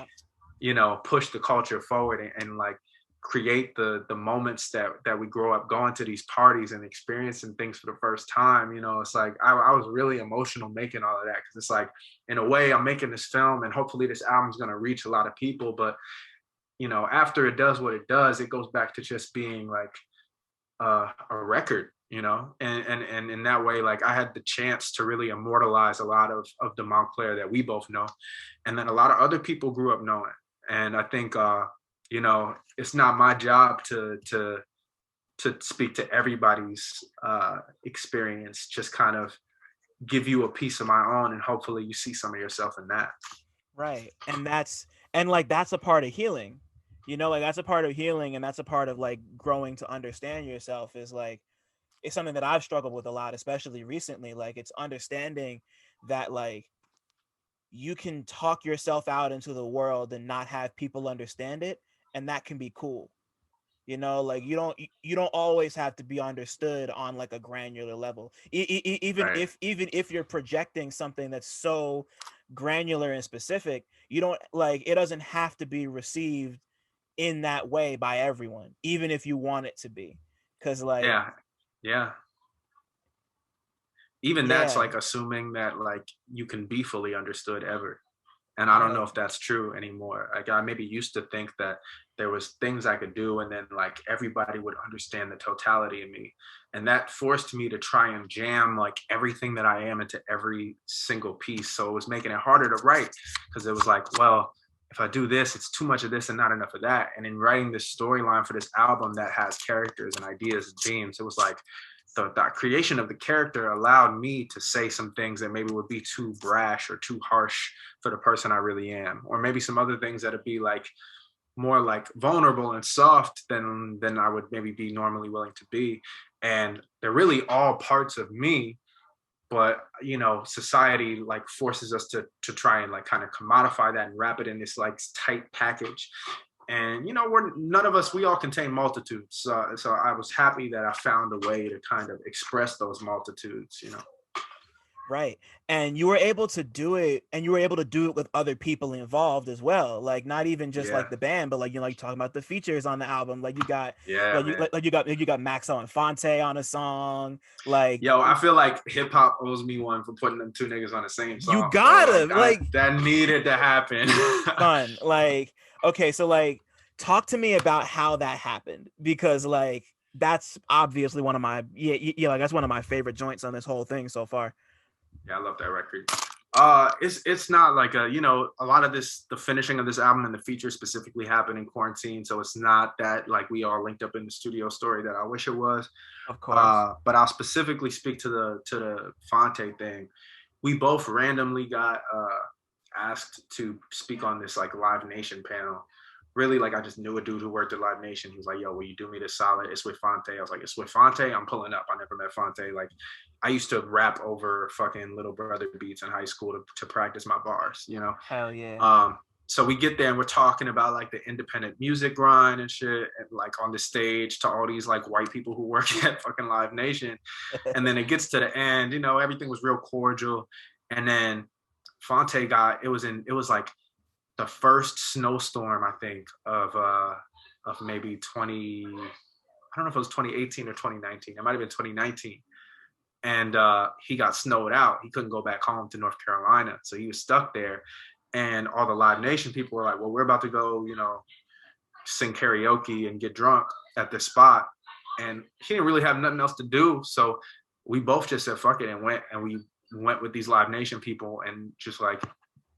Yeah. push the culture forward, and like create the moments that we grow up going to these parties and experiencing things for the first time. It's like I was really emotional making all of that, because it's like in a way I'm making this film and hopefully this album's going to reach a lot of people, but after it does what it does, it goes back to just being like a record. And in that way, like I had the chance to really immortalize a lot of the Montclair that we both know, and then a lot of other people grew up knowing. And I think it's not my job to speak to everybody's experience, just kind of give you a piece of my own, and hopefully you see some of yourself in that. Right. And like that's a part of healing. Like that's a part of healing, and that's a part of like growing to understand yourself, is like it's something that I've struggled with a lot, especially recently. Like it's understanding that like you can talk yourself out into the world and not have people understand it, and that can be cool. You know, like you don't always have to be understood on like a granular level. Even Right. if you're projecting something that's so granular and specific, you don't like it doesn't have to be received in that way by everyone, even if you want it to be. Because like Yeah. Yeah. Even that's yeah, like assuming that like you can be fully understood ever. And I don't know right, if that's true anymore. Like I maybe used to think that there was things I could do and then like everybody would understand the totality of me. And that forced me to try and jam like everything that I am into every single piece. So it was making it harder to write because it was like, well, if I do this, it's too much of this and not enough of that. And in writing this storyline for this album that has characters and ideas and themes, it was like the creation of the character allowed me to say some things that maybe would be too brash or too harsh for the person I really am, or maybe some other things that'd be like more like vulnerable and soft than I would maybe be normally willing to be. And they're really all parts of me, but you know, society like forces us to try and like kind of commodify that and wrap it in this like tight package. And you know, we're none of us, we all contain multitudes. So I was happy that I found a way to kind of express those multitudes, you know. right. And you were able to do it, and you were able to do it with other people involved as well. Like not even just Yeah. like the band, but like you know, like talking about the features on the album. Like you got Yeah, man. like you got Maxo and Fonte on a song. Like Yo, I feel like hip hop owes me one for putting them two niggas on the same you song, bro. gotta Like like that needed to happen. son. Like okay, so like talk to me about how that happened, because like that's obviously one of my yeah like that's one of my favorite joints on this whole thing so far. Yeah, I love that record. It's not like a, you know, a lot of this, the finishing of this album and the features specifically happened in quarantine, so it's not that like we all linked up in the studio story that I wish it was. Of course. But I'll specifically speak to the Fonte thing. We both randomly got asked to speak on this like Live Nation panel. Really, like I just knew a dude who worked at Live Nation. He was like, "Yo, will you do me this solid? It's with Fonte." I was like, "It's with Fonte." I'm pulling up. I never met Fonte. Like, I used to rap over fucking Little Brother beats in high school to practice my bars, you know. Hell yeah. So we get there and we're talking about like the independent music grind and shit, and like on the stage to all these like white people who work at fucking Live Nation. And then it gets to the end, you know, everything was real cordial. And then Fonte got, it was like the first snowstorm, I think, of maybe 20, I don't know if it was 2018 or 2019. It might have been 2019. And he got snowed out. He couldn't go back home to North Carolina. So he was stuck there. And all the Live Nation people were like, well, we're about to go, you know, sing karaoke and get drunk at this spot. And he didn't really have nothing else to do. So we both just said, fuck it, and we went with these Live Nation people and just like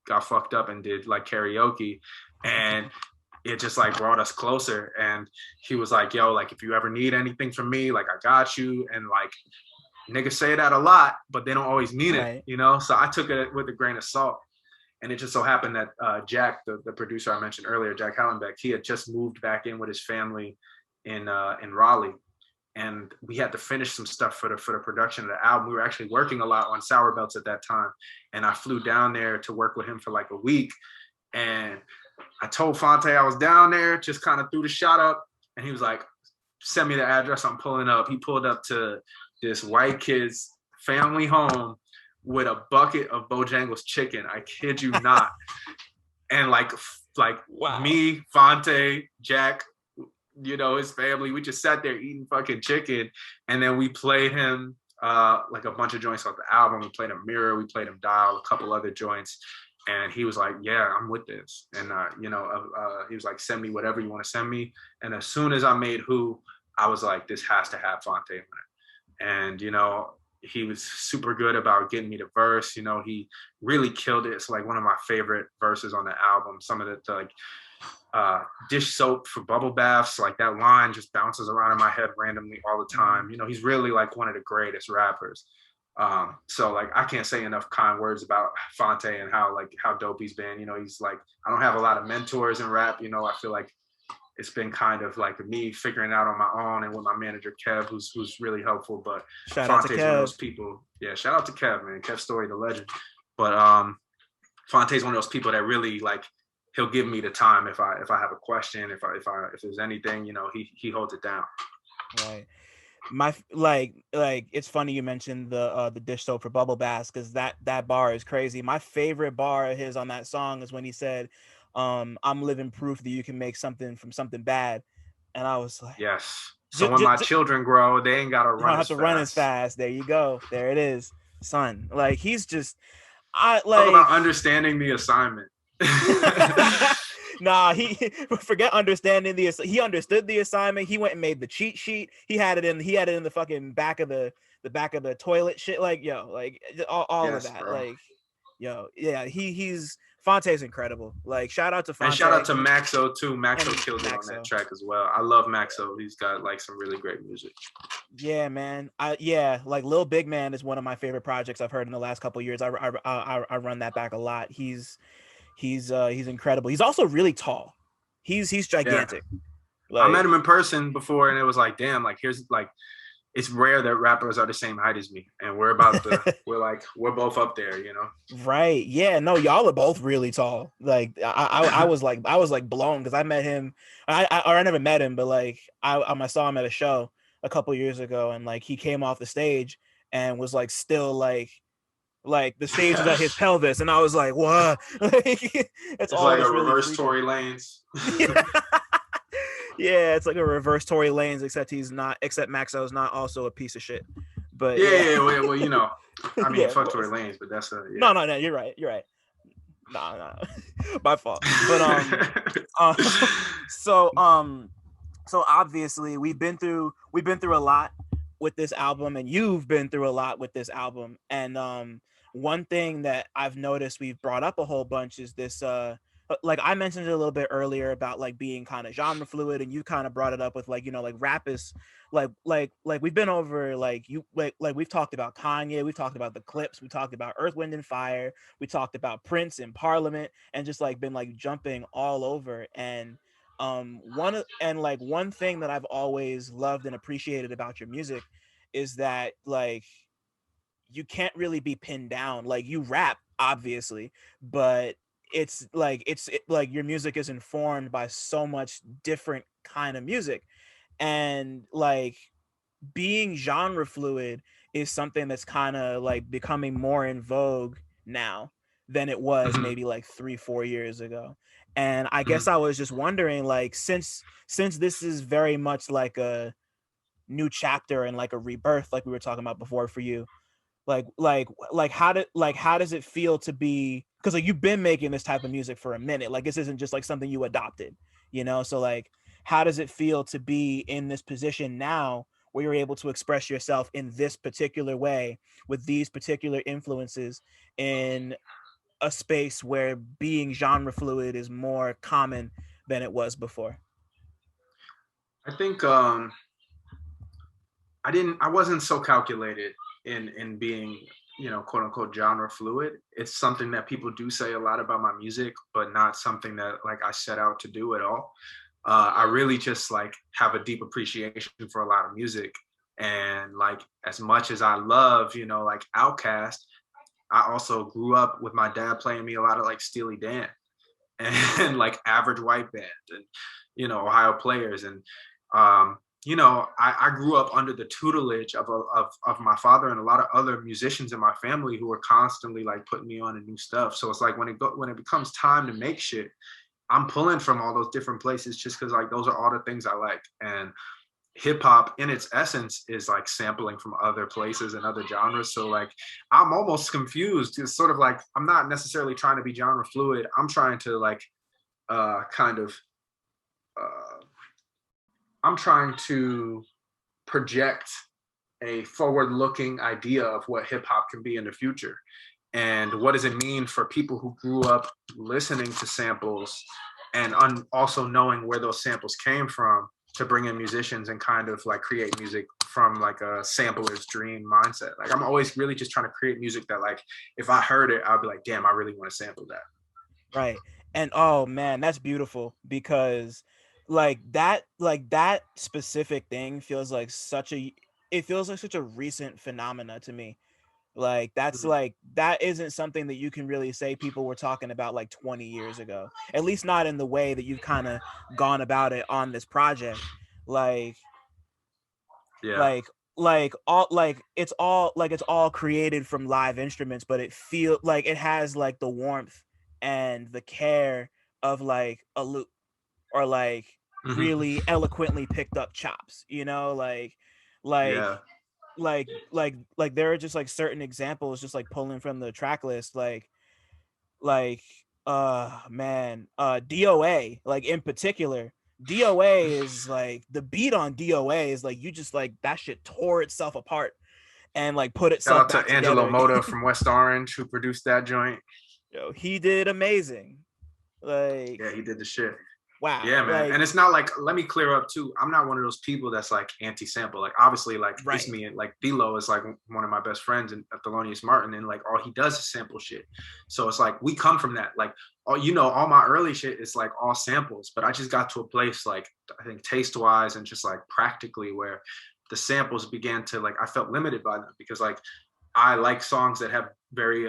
got fucked up and did like karaoke. And it just like brought us closer. And he was like, yo, like if you ever need anything from me, like I got you. And like niggas say that a lot, but they don't always mean it, you know? So I took it with a grain of salt. And it just so happened that Jack, the producer I mentioned earlier, Jack Hallenbeck, he had just moved back in with his family in Raleigh. And we had to finish some stuff for the production of the album. We were actually working a lot on Sour Belts at that time. And I flew down there to work with him for like a week. And I told Fonte I was down there, just kind of threw the shot up. And he was like, send me the address, I'm pulling up. He pulled up to this white kid's family home with a bucket of Bojangles chicken. I kid you not. And like wow. Me, Fonte, Jack, you know, his family, we just sat there eating fucking chicken. And then we played him like a bunch of joints off the album. We played him Mirror, we played him Dial, a couple other joints. And he was like, yeah, I'm with this. And, you know, he was like, send me whatever you want to send me. And as soon as I made Who, I was like, this has to have Fonte on it. And, you know, he was super good about getting me the verse. You know, he really killed it. It's like one of my favorite verses on the album. Some of the like dish soap for bubble baths, like that line just bounces around in my head randomly all the time. You know, he's really like one of the greatest rappers. So like I can't say enough kind words about Fonte and how dope he's been. You know, he's like, I don't have a lot of mentors in rap. You know, I feel like it's been kind of like me figuring out on my own and with my manager Kev, who's really helpful. But Fonte's one of those people. Yeah, shout out to Kev, man. Kev Story, the legend. But Fonte's one of those people that really like he'll give me the time if I have a question, if there's anything, you know, he holds it down. Right. My it's funny you mentioned the dish soap for bubble baths, because that bar is crazy. My favorite bar of his on that song is when he said, I'm living proof that you can make something from something bad. And I was like, Yes. So when my just children grow, they ain't gotta you don't run have as to run as fast. fast. There you go. There it is, son. Like, he's just, I Talk about like understanding the assignment. nah, he forget understanding he understood the assignment. He went and made the cheat sheet. He had it in the fucking back of the back of the toilet shit. Like, yo, like all of Yes, that. bro. Like, yo, yeah, he's Fonte's incredible. Like, shout out to Fonte. And shout out to Maxo too. Maxo killed it on Maxo. that track as well. I love Maxo. He's got like some really great music. Yeah, man. Like Lil Big Man is one of my favorite projects I've heard in the last couple of years. I run that back a lot. He's incredible. He's also really tall. He's gigantic. Yeah. Like, I met him in person before, and it was like, damn, like here's like, it's rare that rappers are the same height as me, and we're both up there, you know. Right? Yeah. No, y'all are both really tall. Like, I was like blown, because I met him. I never met him, but like I saw him at a show a couple years ago, and like he came off the stage and was like still like the stage was at his pelvis, and I was like, what? Like, it's all like a really reverse Tory Lanez. Yeah, it's like a reverse Tory Lanez, except Maxo's not also a piece of shit. But yeah. Well, you know, I mean, yeah, fuck Tory Lanez, but that's no, you're right. No, my fault. But so obviously we've been through a lot with this album, and you've been through a lot with this album. And one thing that I've noticed we've brought up a whole bunch is this like I mentioned it a little bit earlier about like being kind of genre fluid, and you kind of brought it up with like, you know, like rap is like we've been over like we've talked about Kanye, we've talked about the Clips, we talked about Earth, Wind and Fire, we talked about Prince and Parliament, and just like been like jumping all over. And one thing that I've always loved and appreciated about your music is that like you can't really be pinned down. Like, you rap obviously, but it's like your music is informed by so much different kind of music. And like being genre fluid is something that's kind of like becoming more in vogue now than it was maybe like 3-4 years ago. And I guess I was just wondering, like, since this is very much like a new chapter and like a rebirth, like we were talking about before for you, how does it feel to be, because like you've been making this type of music for a minute, like this isn't just like something you adopted, you know? So like, how does it feel to be in this position now where you're able to express yourself in this particular way with these particular influences in a space where being genre fluid is more common than it was before? I think I wasn't so calculated in being, you know, quote unquote genre fluid. It's something that people do say a lot about my music, but not something that like I set out to do at all. I really just like have a deep appreciation for a lot of music. And like, as much as I love, you know, like Outkast, I also grew up with my dad playing me a lot of like Steely Dan and like Average White Band and, you know, Ohio Players. And you know, I grew up under the tutelage of my father and a lot of other musicians in my family who were constantly like putting me on to new stuff. So it's like when it becomes time to make shit, I'm pulling from all those different places just because like those are all the things I like. And hip hop in its essence is like sampling from other places and other genres. So like I'm almost confused. It's sort of like I'm not necessarily trying to be genre fluid. I'm trying to like I'm trying to project a forward-looking idea of what hip hop can be in the future. And what does it mean for people who grew up listening to samples and also knowing where those samples came from to bring in musicians and kind of like create music from like a sampler's dream mindset. Like I'm always really just trying to create music that like, if I heard it, I'll be like, damn, I really want to sample that. Right. And oh man, that's beautiful, because like that specific thing feels like such a recent phenomena to me. Like that's Mhm. like that isn't something that you can really say people were talking about like 20 years ago. At least not in the way that you've kind of gone about it on this project. Like Yeah. like it's all created from live instruments, but it feel like it has like the warmth and the care of like a loop, or like Hmm. really eloquently picked up chops, like Yeah. there are just like certain examples just like pulling from the track list, like man, DOA, like in particular. DOA is like the beat on DOA is like you just like that shit tore itself apart and like put Shout itself out back to together Angelo again. Moda from West Orange who produced that joint. Yo, he did amazing. Like Yeah, he did the shit. wow, Yeah, man. like And it's not like, let me clear up too. I'm not one of those people that's like anti-sample. Like obviously, like it's right. me and like D'Lo is like one of my best friends and Thelonious Martin, and like all he does is sample shit. So it's like we come from that. Like all my early shit is like all samples, but I just got to a place like I think taste-wise and just like practically where the samples began to like I felt limited by them because like I like songs that have very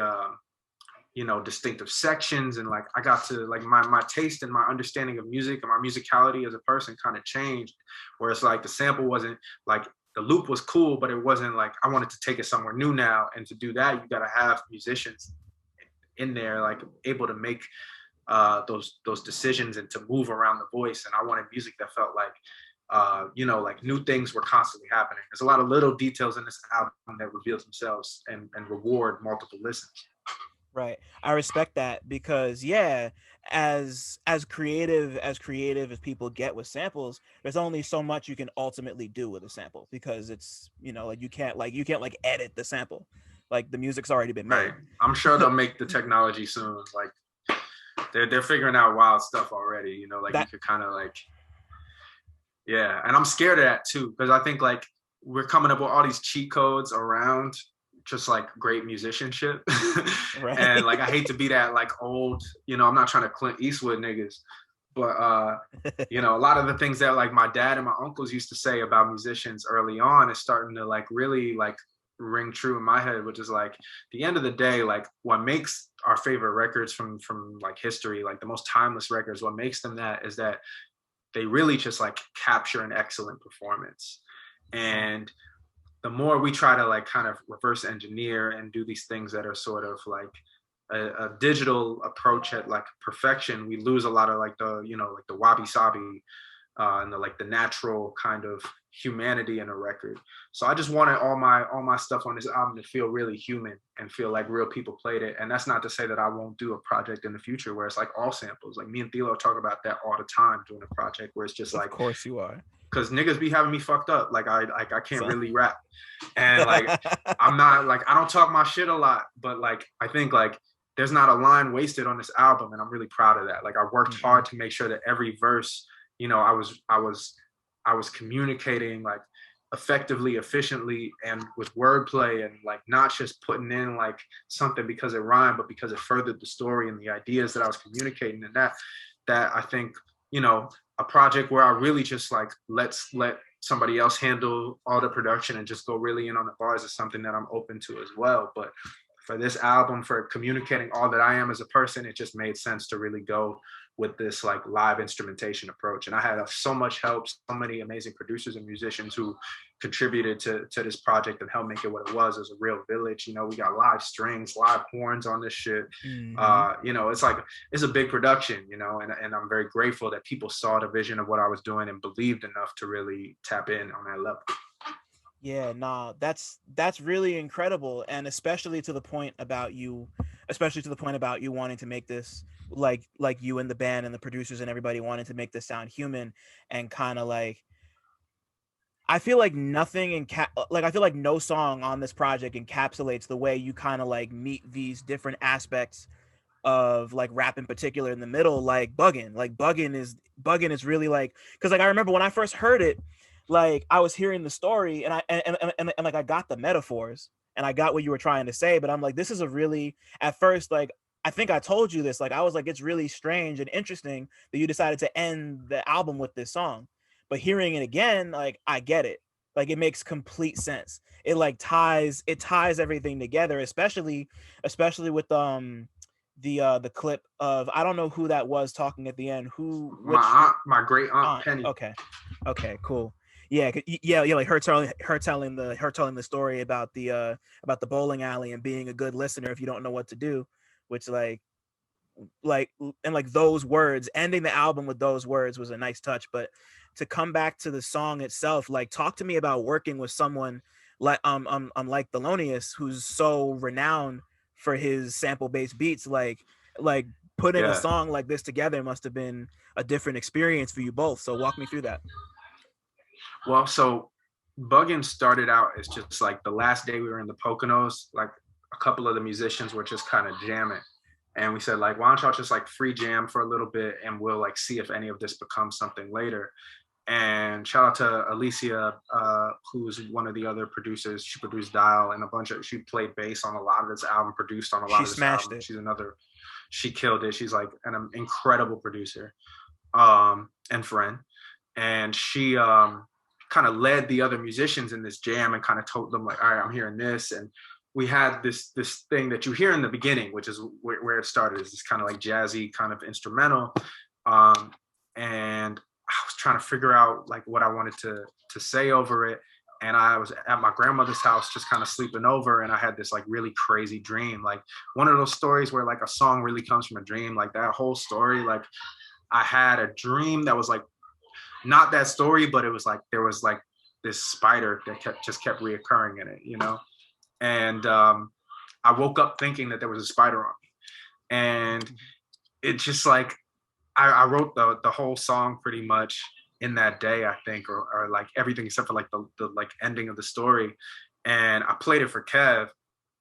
distinctive sections, and like I got to like my taste and my understanding of music and my musicality as a person kind of changed, where it's like the sample wasn't like the loop was cool, but it wasn't like I wanted to take it somewhere new now. And to do that, you got to have musicians in there like able to make those decisions and to move around the voice. And I wanted music that felt like like new things were constantly happening. There's a lot of little details in this album that reveal themselves and reward multiple listens. Right. I respect that because yeah, as creative as people get with samples, there's only so much you can ultimately do with a sample because it's, like you can't edit the sample. Like the music's already been made. Right. I'm sure they'll make the technology soon. Like they're figuring out wild stuff already, like you That could kind of like, yeah. And I'm scared of that too, because I think like we're coming up with all these cheat codes around just like great musicianship. right. And like I hate to be that like old, I'm not trying to Clint Eastwood niggas, but a lot of the things that like my dad and my uncles used to say about musicians early on is starting to like really like ring true in my head, which is like the end of the day, like what makes our favorite records from like history, like the most timeless records, what makes them that is that they really just like capture an excellent performance. And the more we try to like kind of reverse engineer and do these things that are sort of like a digital approach at like perfection, we lose a lot of like the like the wabi sabi and the natural kind of humanity in a record. So I just wanted all my stuff on this album to feel really human and feel like real people played it. And that's not to say that I won't do a project in the future where it's like all samples. Like me and Thilo talk about that all the time doing a project where it's just like, of course you are. Because niggas be having me fucked up. Like I can't really rap. And like I'm not like I don't talk my shit a lot, but like I think like there's not a line wasted on this album, and I'm really proud of that. Like I worked hard to make sure that every verse, I was communicating like effectively, efficiently, and with wordplay, and like not just putting in like something because it rhymed, but because it furthered the story and the ideas that I was communicating. And that I think, a project where I really just like let somebody else handle all the production and just go really in on the bars is something that I'm open to as well. But for this album, for communicating all that I am as a person, it just made sense to really go with this like live instrumentation approach. And I had so much help, so many amazing producers and musicians who contributed to this project and helped make it what it was as a real village. We got live strings, live horns on this shit. It's like, it's a big production, and I'm very grateful that people saw the vision of what I was doing and believed enough to really tap in on that level. Yeah, nah, that's really incredible, and especially to the point about you wanting to make this like you and the band and the producers and everybody wanting to make this sound human and kind of like I feel like I feel like no song on this project encapsulates the way you kind of like meet these different aspects of like rap in particular in the middle, like bugging is really like, because like I remember when I first heard it, like I was hearing the story and like I got the metaphors and I got what you were trying to say, but I'm like, this is a really, at first, like I think I told you this, like I was like, it's really strange and interesting that you decided to end the album with this song. But hearing it again, like I get it. Like it makes complete sense. It like ties everything together, especially with the clip of, I don't know who that was talking at the end, My aunt, my great aunt Penny. Okay, cool. Yeah, like her telling the story about the bowling alley and being a good listener if you don't know what to do, which and like those words, ending the album with those words was a nice touch. But to come back to the song itself, like talk to me about working with someone like like Thelonious, who's so renowned for his sample based beats. Like putting a song like this together must have been a different experience for you both. So walk me through that. Well, so Buggin' started out as just like the last day we were in the Poconos, like a couple of the musicians were just kind of jamming. And we said, like, why don't y'all just like free jam for a little bit and we'll like see if any of this becomes something later. And shout out to Alicia, who's one of the other producers. She produced Dial and she played bass on a lot of this album, produced on a lot of this album. She smashed it. She killed it. She's like an incredible producer and friend. And she kind of led the other musicians in this jam and kind of told them like, all right, I'm hearing this. And we had this thing that you hear in the beginning, which is where it started, is this kind of like jazzy kind of instrumental. And I was trying to figure out like what I wanted to say over it. And I was at my grandmother's house just kind of sleeping over, and I had this like really crazy dream, like one of those stories where like a song really comes from a dream. Like that whole story, like I had a dream that was like not that story, but it was like there was like this spider that kept reoccurring in it, you know. And I woke up thinking that there was a spider on me, and it just like I wrote the whole song pretty much in that day, I think, or like everything except for like the like ending of the story. And I played it for Kev,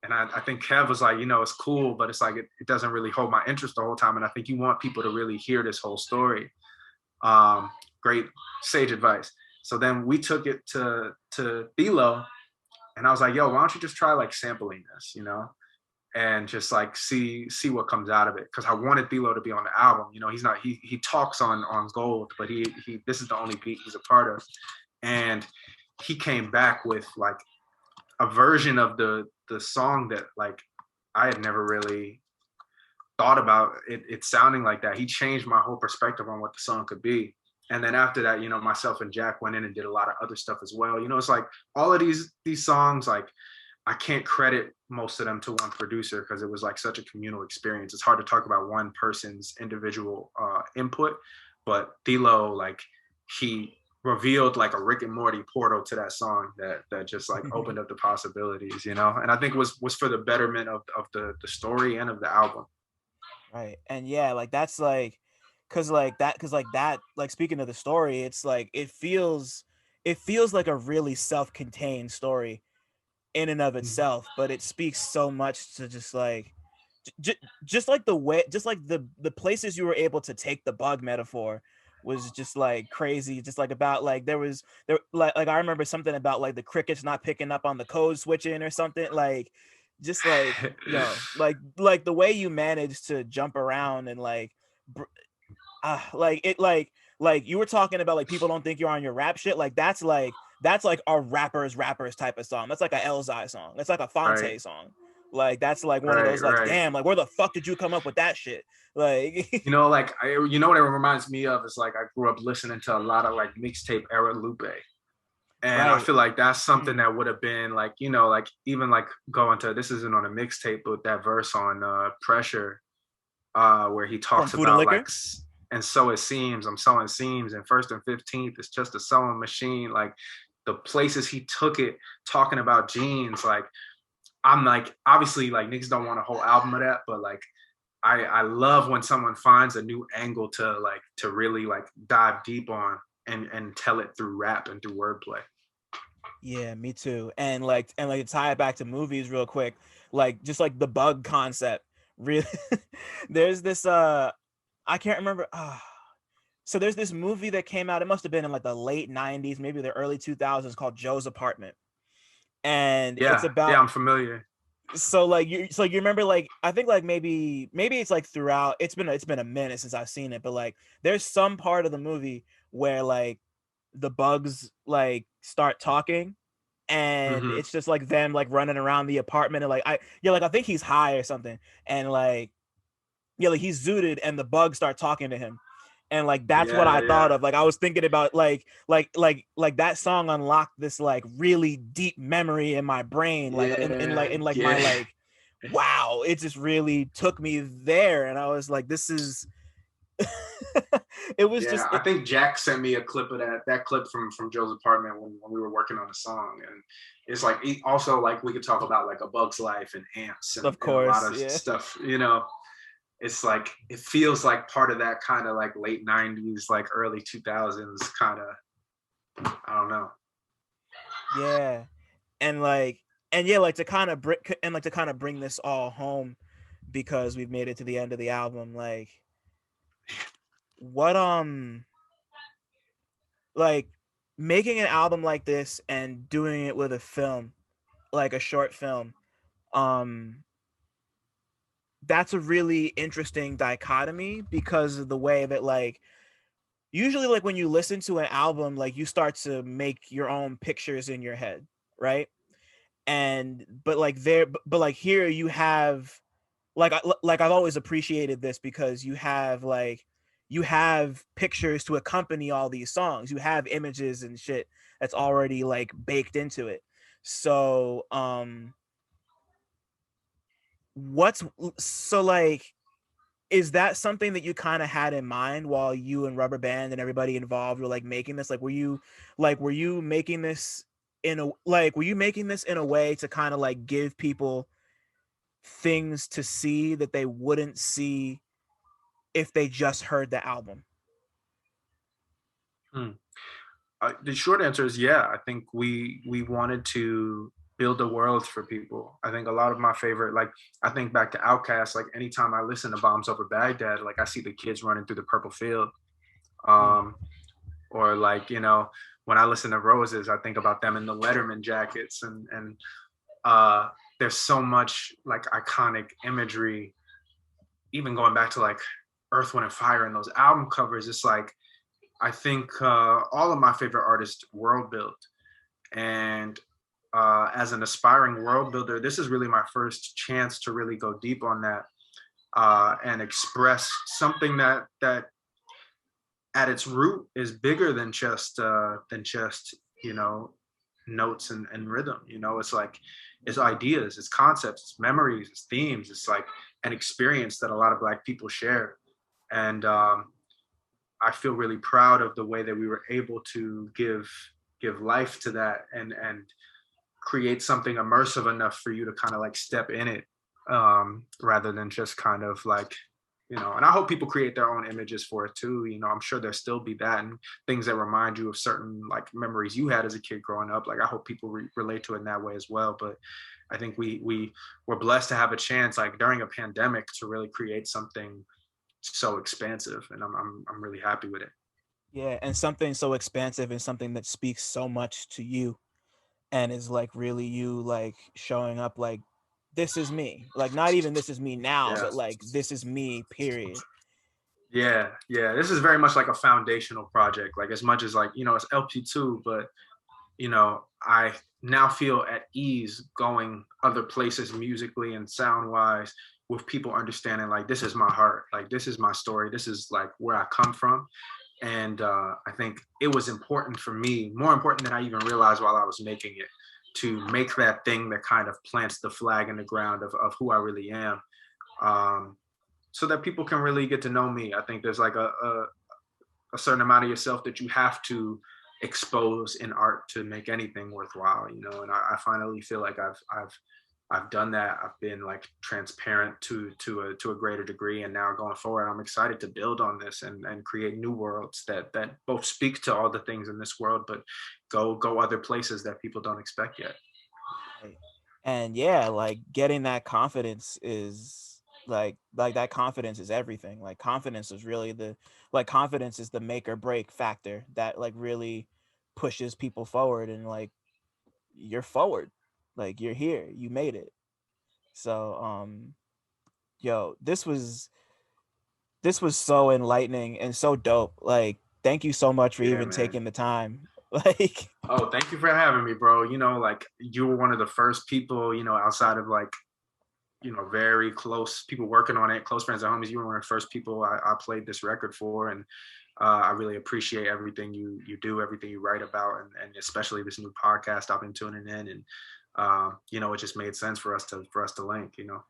and I think Kev was like, you know, it's cool, but it's like it doesn't really hold my interest the whole time, and I think you want people to really hear this whole story. Great sage advice. So then we took it to Thilo, and I was like, yo, why don't you just try like sampling this, you know, and just like see what comes out of it. Cause I wanted Thilo to be on the album. You know, he talks on Gold, but he this is the only beat he's a part of. And he came back with like a version of the song that like I had never really thought about it sounding like that. He changed my whole perspective on what the song could be. And then after that, you know, myself and Jack went in and did a lot of other stuff as well. You know, it's like all of these songs, like I can't credit most of them to one producer because it was like such a communal experience. It's hard to talk about one person's individual input, but Thilo, like he revealed like a Rick and Morty portal to that song that just like opened up the possibilities, you know? And I think it was for the betterment of the story and of the album. Right. And yeah, like that's like, cause that, like speaking of the story, it's like, it feels like a really self-contained story in and of itself, but it speaks so much to just like, just like the way, just like the places you were able to take the bug metaphor was just like crazy. Just like about like there like I remember something about like the crickets not picking up on the code switching or something, like just like, you know, like the way you managed to jump around and like like you were talking about like people don't think you're on your rap shit, like that's like a rappers type of song. That's like a Elzai song. That's like a Fonte song. Like that's like one of those like damn, like where the fuck did you come up with that shit? Like you know, like you know what it reminds me of is like I grew up listening to a lot of like mixtape era Lupe. And I feel like that's something that would have been like, you know, like even like going to, this isn't on a mixtape, but that verse on Pressure, where he talks about like, and so it seems, I'm sewing seams, and First and 15th, it's just a sewing machine. Like the places he took it, talking about jeans, like I'm like, obviously like niggas don't want a whole album of that, but like I love when someone finds a new angle to really like dive deep on and tell it through rap and through wordplay. Yeah, me too. And like to tie it back to movies real quick, like just like the bug concept, really there's this I can't remember, so there's this movie that came out, it must have been in like the late 90s, maybe the early 2000s, called Joe's Apartment. And it's about, I'm familiar. So like you remember, like I think like maybe it's like throughout, it's been a minute since I've seen it, but like there's some part of the movie where like the bugs like start talking, and Hmm. it's just like them like running around the apartment, and like I think he's high or something, and like like he's zooted and the bugs start talking to him, and like that's what I Yeah, thought yeah, of. Like I was thinking about like that song unlocked this like really deep memory in my brain, like yeah, in like my yeah. like wow, it just really took me there, and I was like, this is it was Yeah, just I think Jack sent me a clip of that clip from Joe's apartment when we were working on the song, and it's like also like we could talk about like A Bug's Life and Ants of and a lot course, of yeah. stuff. It's like it feels like part of that kind of like late '90s, like early 2000s kind of. I don't know. Yeah. And like and yeah, like to kind of bring this all home, because we've made it to the end of the album, like what like making an album like this and doing it with a film, like a short film, um that's a really interesting dichotomy, because of the way that like usually like when you listen to an album, like you start to make your own pictures in your head, right? And but like here you have like I've always appreciated this, because you have pictures to accompany all these songs. You have images and shit that's already like baked into it. So what's so like is that something that you kind of had in mind while you and Rubberband and everybody involved were like making this? Like were you making this were you making this in a way to kind of like give people things to see that they wouldn't see if they just heard the album? Hmm. The short answer is yeah. I think we wanted to build a world for people. I think a lot of my favorite, like I think back to Outkast. Like anytime I listen to Bombs Over Baghdad, like I see the kids running through the purple field. Mm. Um, or like when I listen to Roses, I think about them in the Letterman jackets, and uh, there's so much like iconic imagery, even going back to like Earth, Wind and Fire and those album covers. It's like I think all of my favorite artists world build, and as an aspiring world builder, this is really my first chance to really go deep on that and express something that at its root is bigger than just you know notes and rhythm. It's like it's ideas, it's concepts, it's memories, it's themes, it's like an experience that a lot of Black people share. And I feel really proud of the way that we were able to give life to that and create something immersive enough for you to kind of like step in it, rather than just kind of like and I hope people create their own images for it too. I'm sure there'll still be that and things that remind you of certain like memories you had as a kid growing up. Like I hope people relate to it in that way as well. But I think we were blessed to have a chance like during a pandemic to really create something so expansive, and I'm really happy with it. Yeah, and something so expansive and something that speaks so much to you, and is like really you like showing up like this is me. Like not even this is me now, Yeah. but like this is me, period. Yeah. This is very much like a foundational project. Like as much as like it's LP2, but I now feel at ease going other places musically and sound wise with people understanding like this is my heart, like this is my story, this is like where I come from. And I think it was important for me, more important than I even realized while I was making it, to make that thing that kind of plants the flag in the ground of who I really am, so that people can really get to know me. I think there's like a certain amount of yourself that you have to expose in art to make anything worthwhile, and I finally feel like I've done that. I've been like transparent to a greater degree, and now going forward, I'm excited to build on this and create new worlds that both speak to all the things in this world, but go other places that people don't expect yet. Right. And yeah, like getting that confidence is like that confidence is everything. Like confidence is really confidence is the make or break factor that like really pushes people forward, and like you're forward. Like you're here. You made it. So yo, this was so enlightening and so dope. Like thank you so much for Yeah, even man. taking the time. Like, Oh, thank you for having me, bro. You know, like you were one of the first people, you know, outside of like, you know, very close people working on it, close friends and homies. You were one of the first people I played this record for, and I really appreciate everything you do, everything you write about, and especially this new podcast I've been tuning in, and you know, it just made sense for us to link, you know.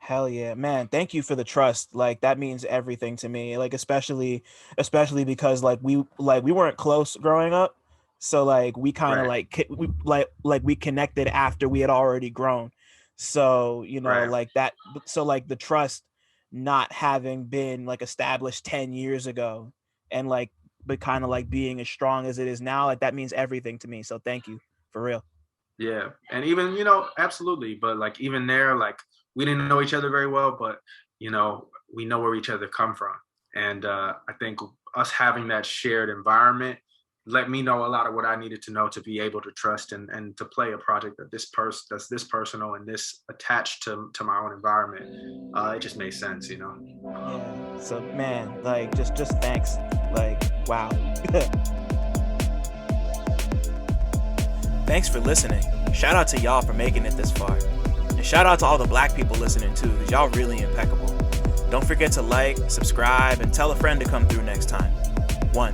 hell yeah, man. Thank you for the trust. Like, that means everything to me. Like, especially because like we weren't close growing up. So like we kind of Right, like we connected after we had already grown. So, you know, right. like that, so like the trust not having been like established 10 years ago, and like but kind of like being as strong as it is now, like that means everything to me. So thank you, for real. Yeah, and even, you know, absolutely, but like even there, like we didn't know each other very well, but you know, we know where each other come from, and I think us having that shared environment let me know a lot of what I needed to know to be able to trust and to play a project that's this personal and this attached to my own environment. It just made sense, you know. Yeah. So man, like just thanks. Like, wow. Thanks for listening. Shout out to y'all for making it this far. And shout out to all the Black people listening too, because y'all really impeccable. Don't forget to like, subscribe, and tell a friend to come through next time. 1.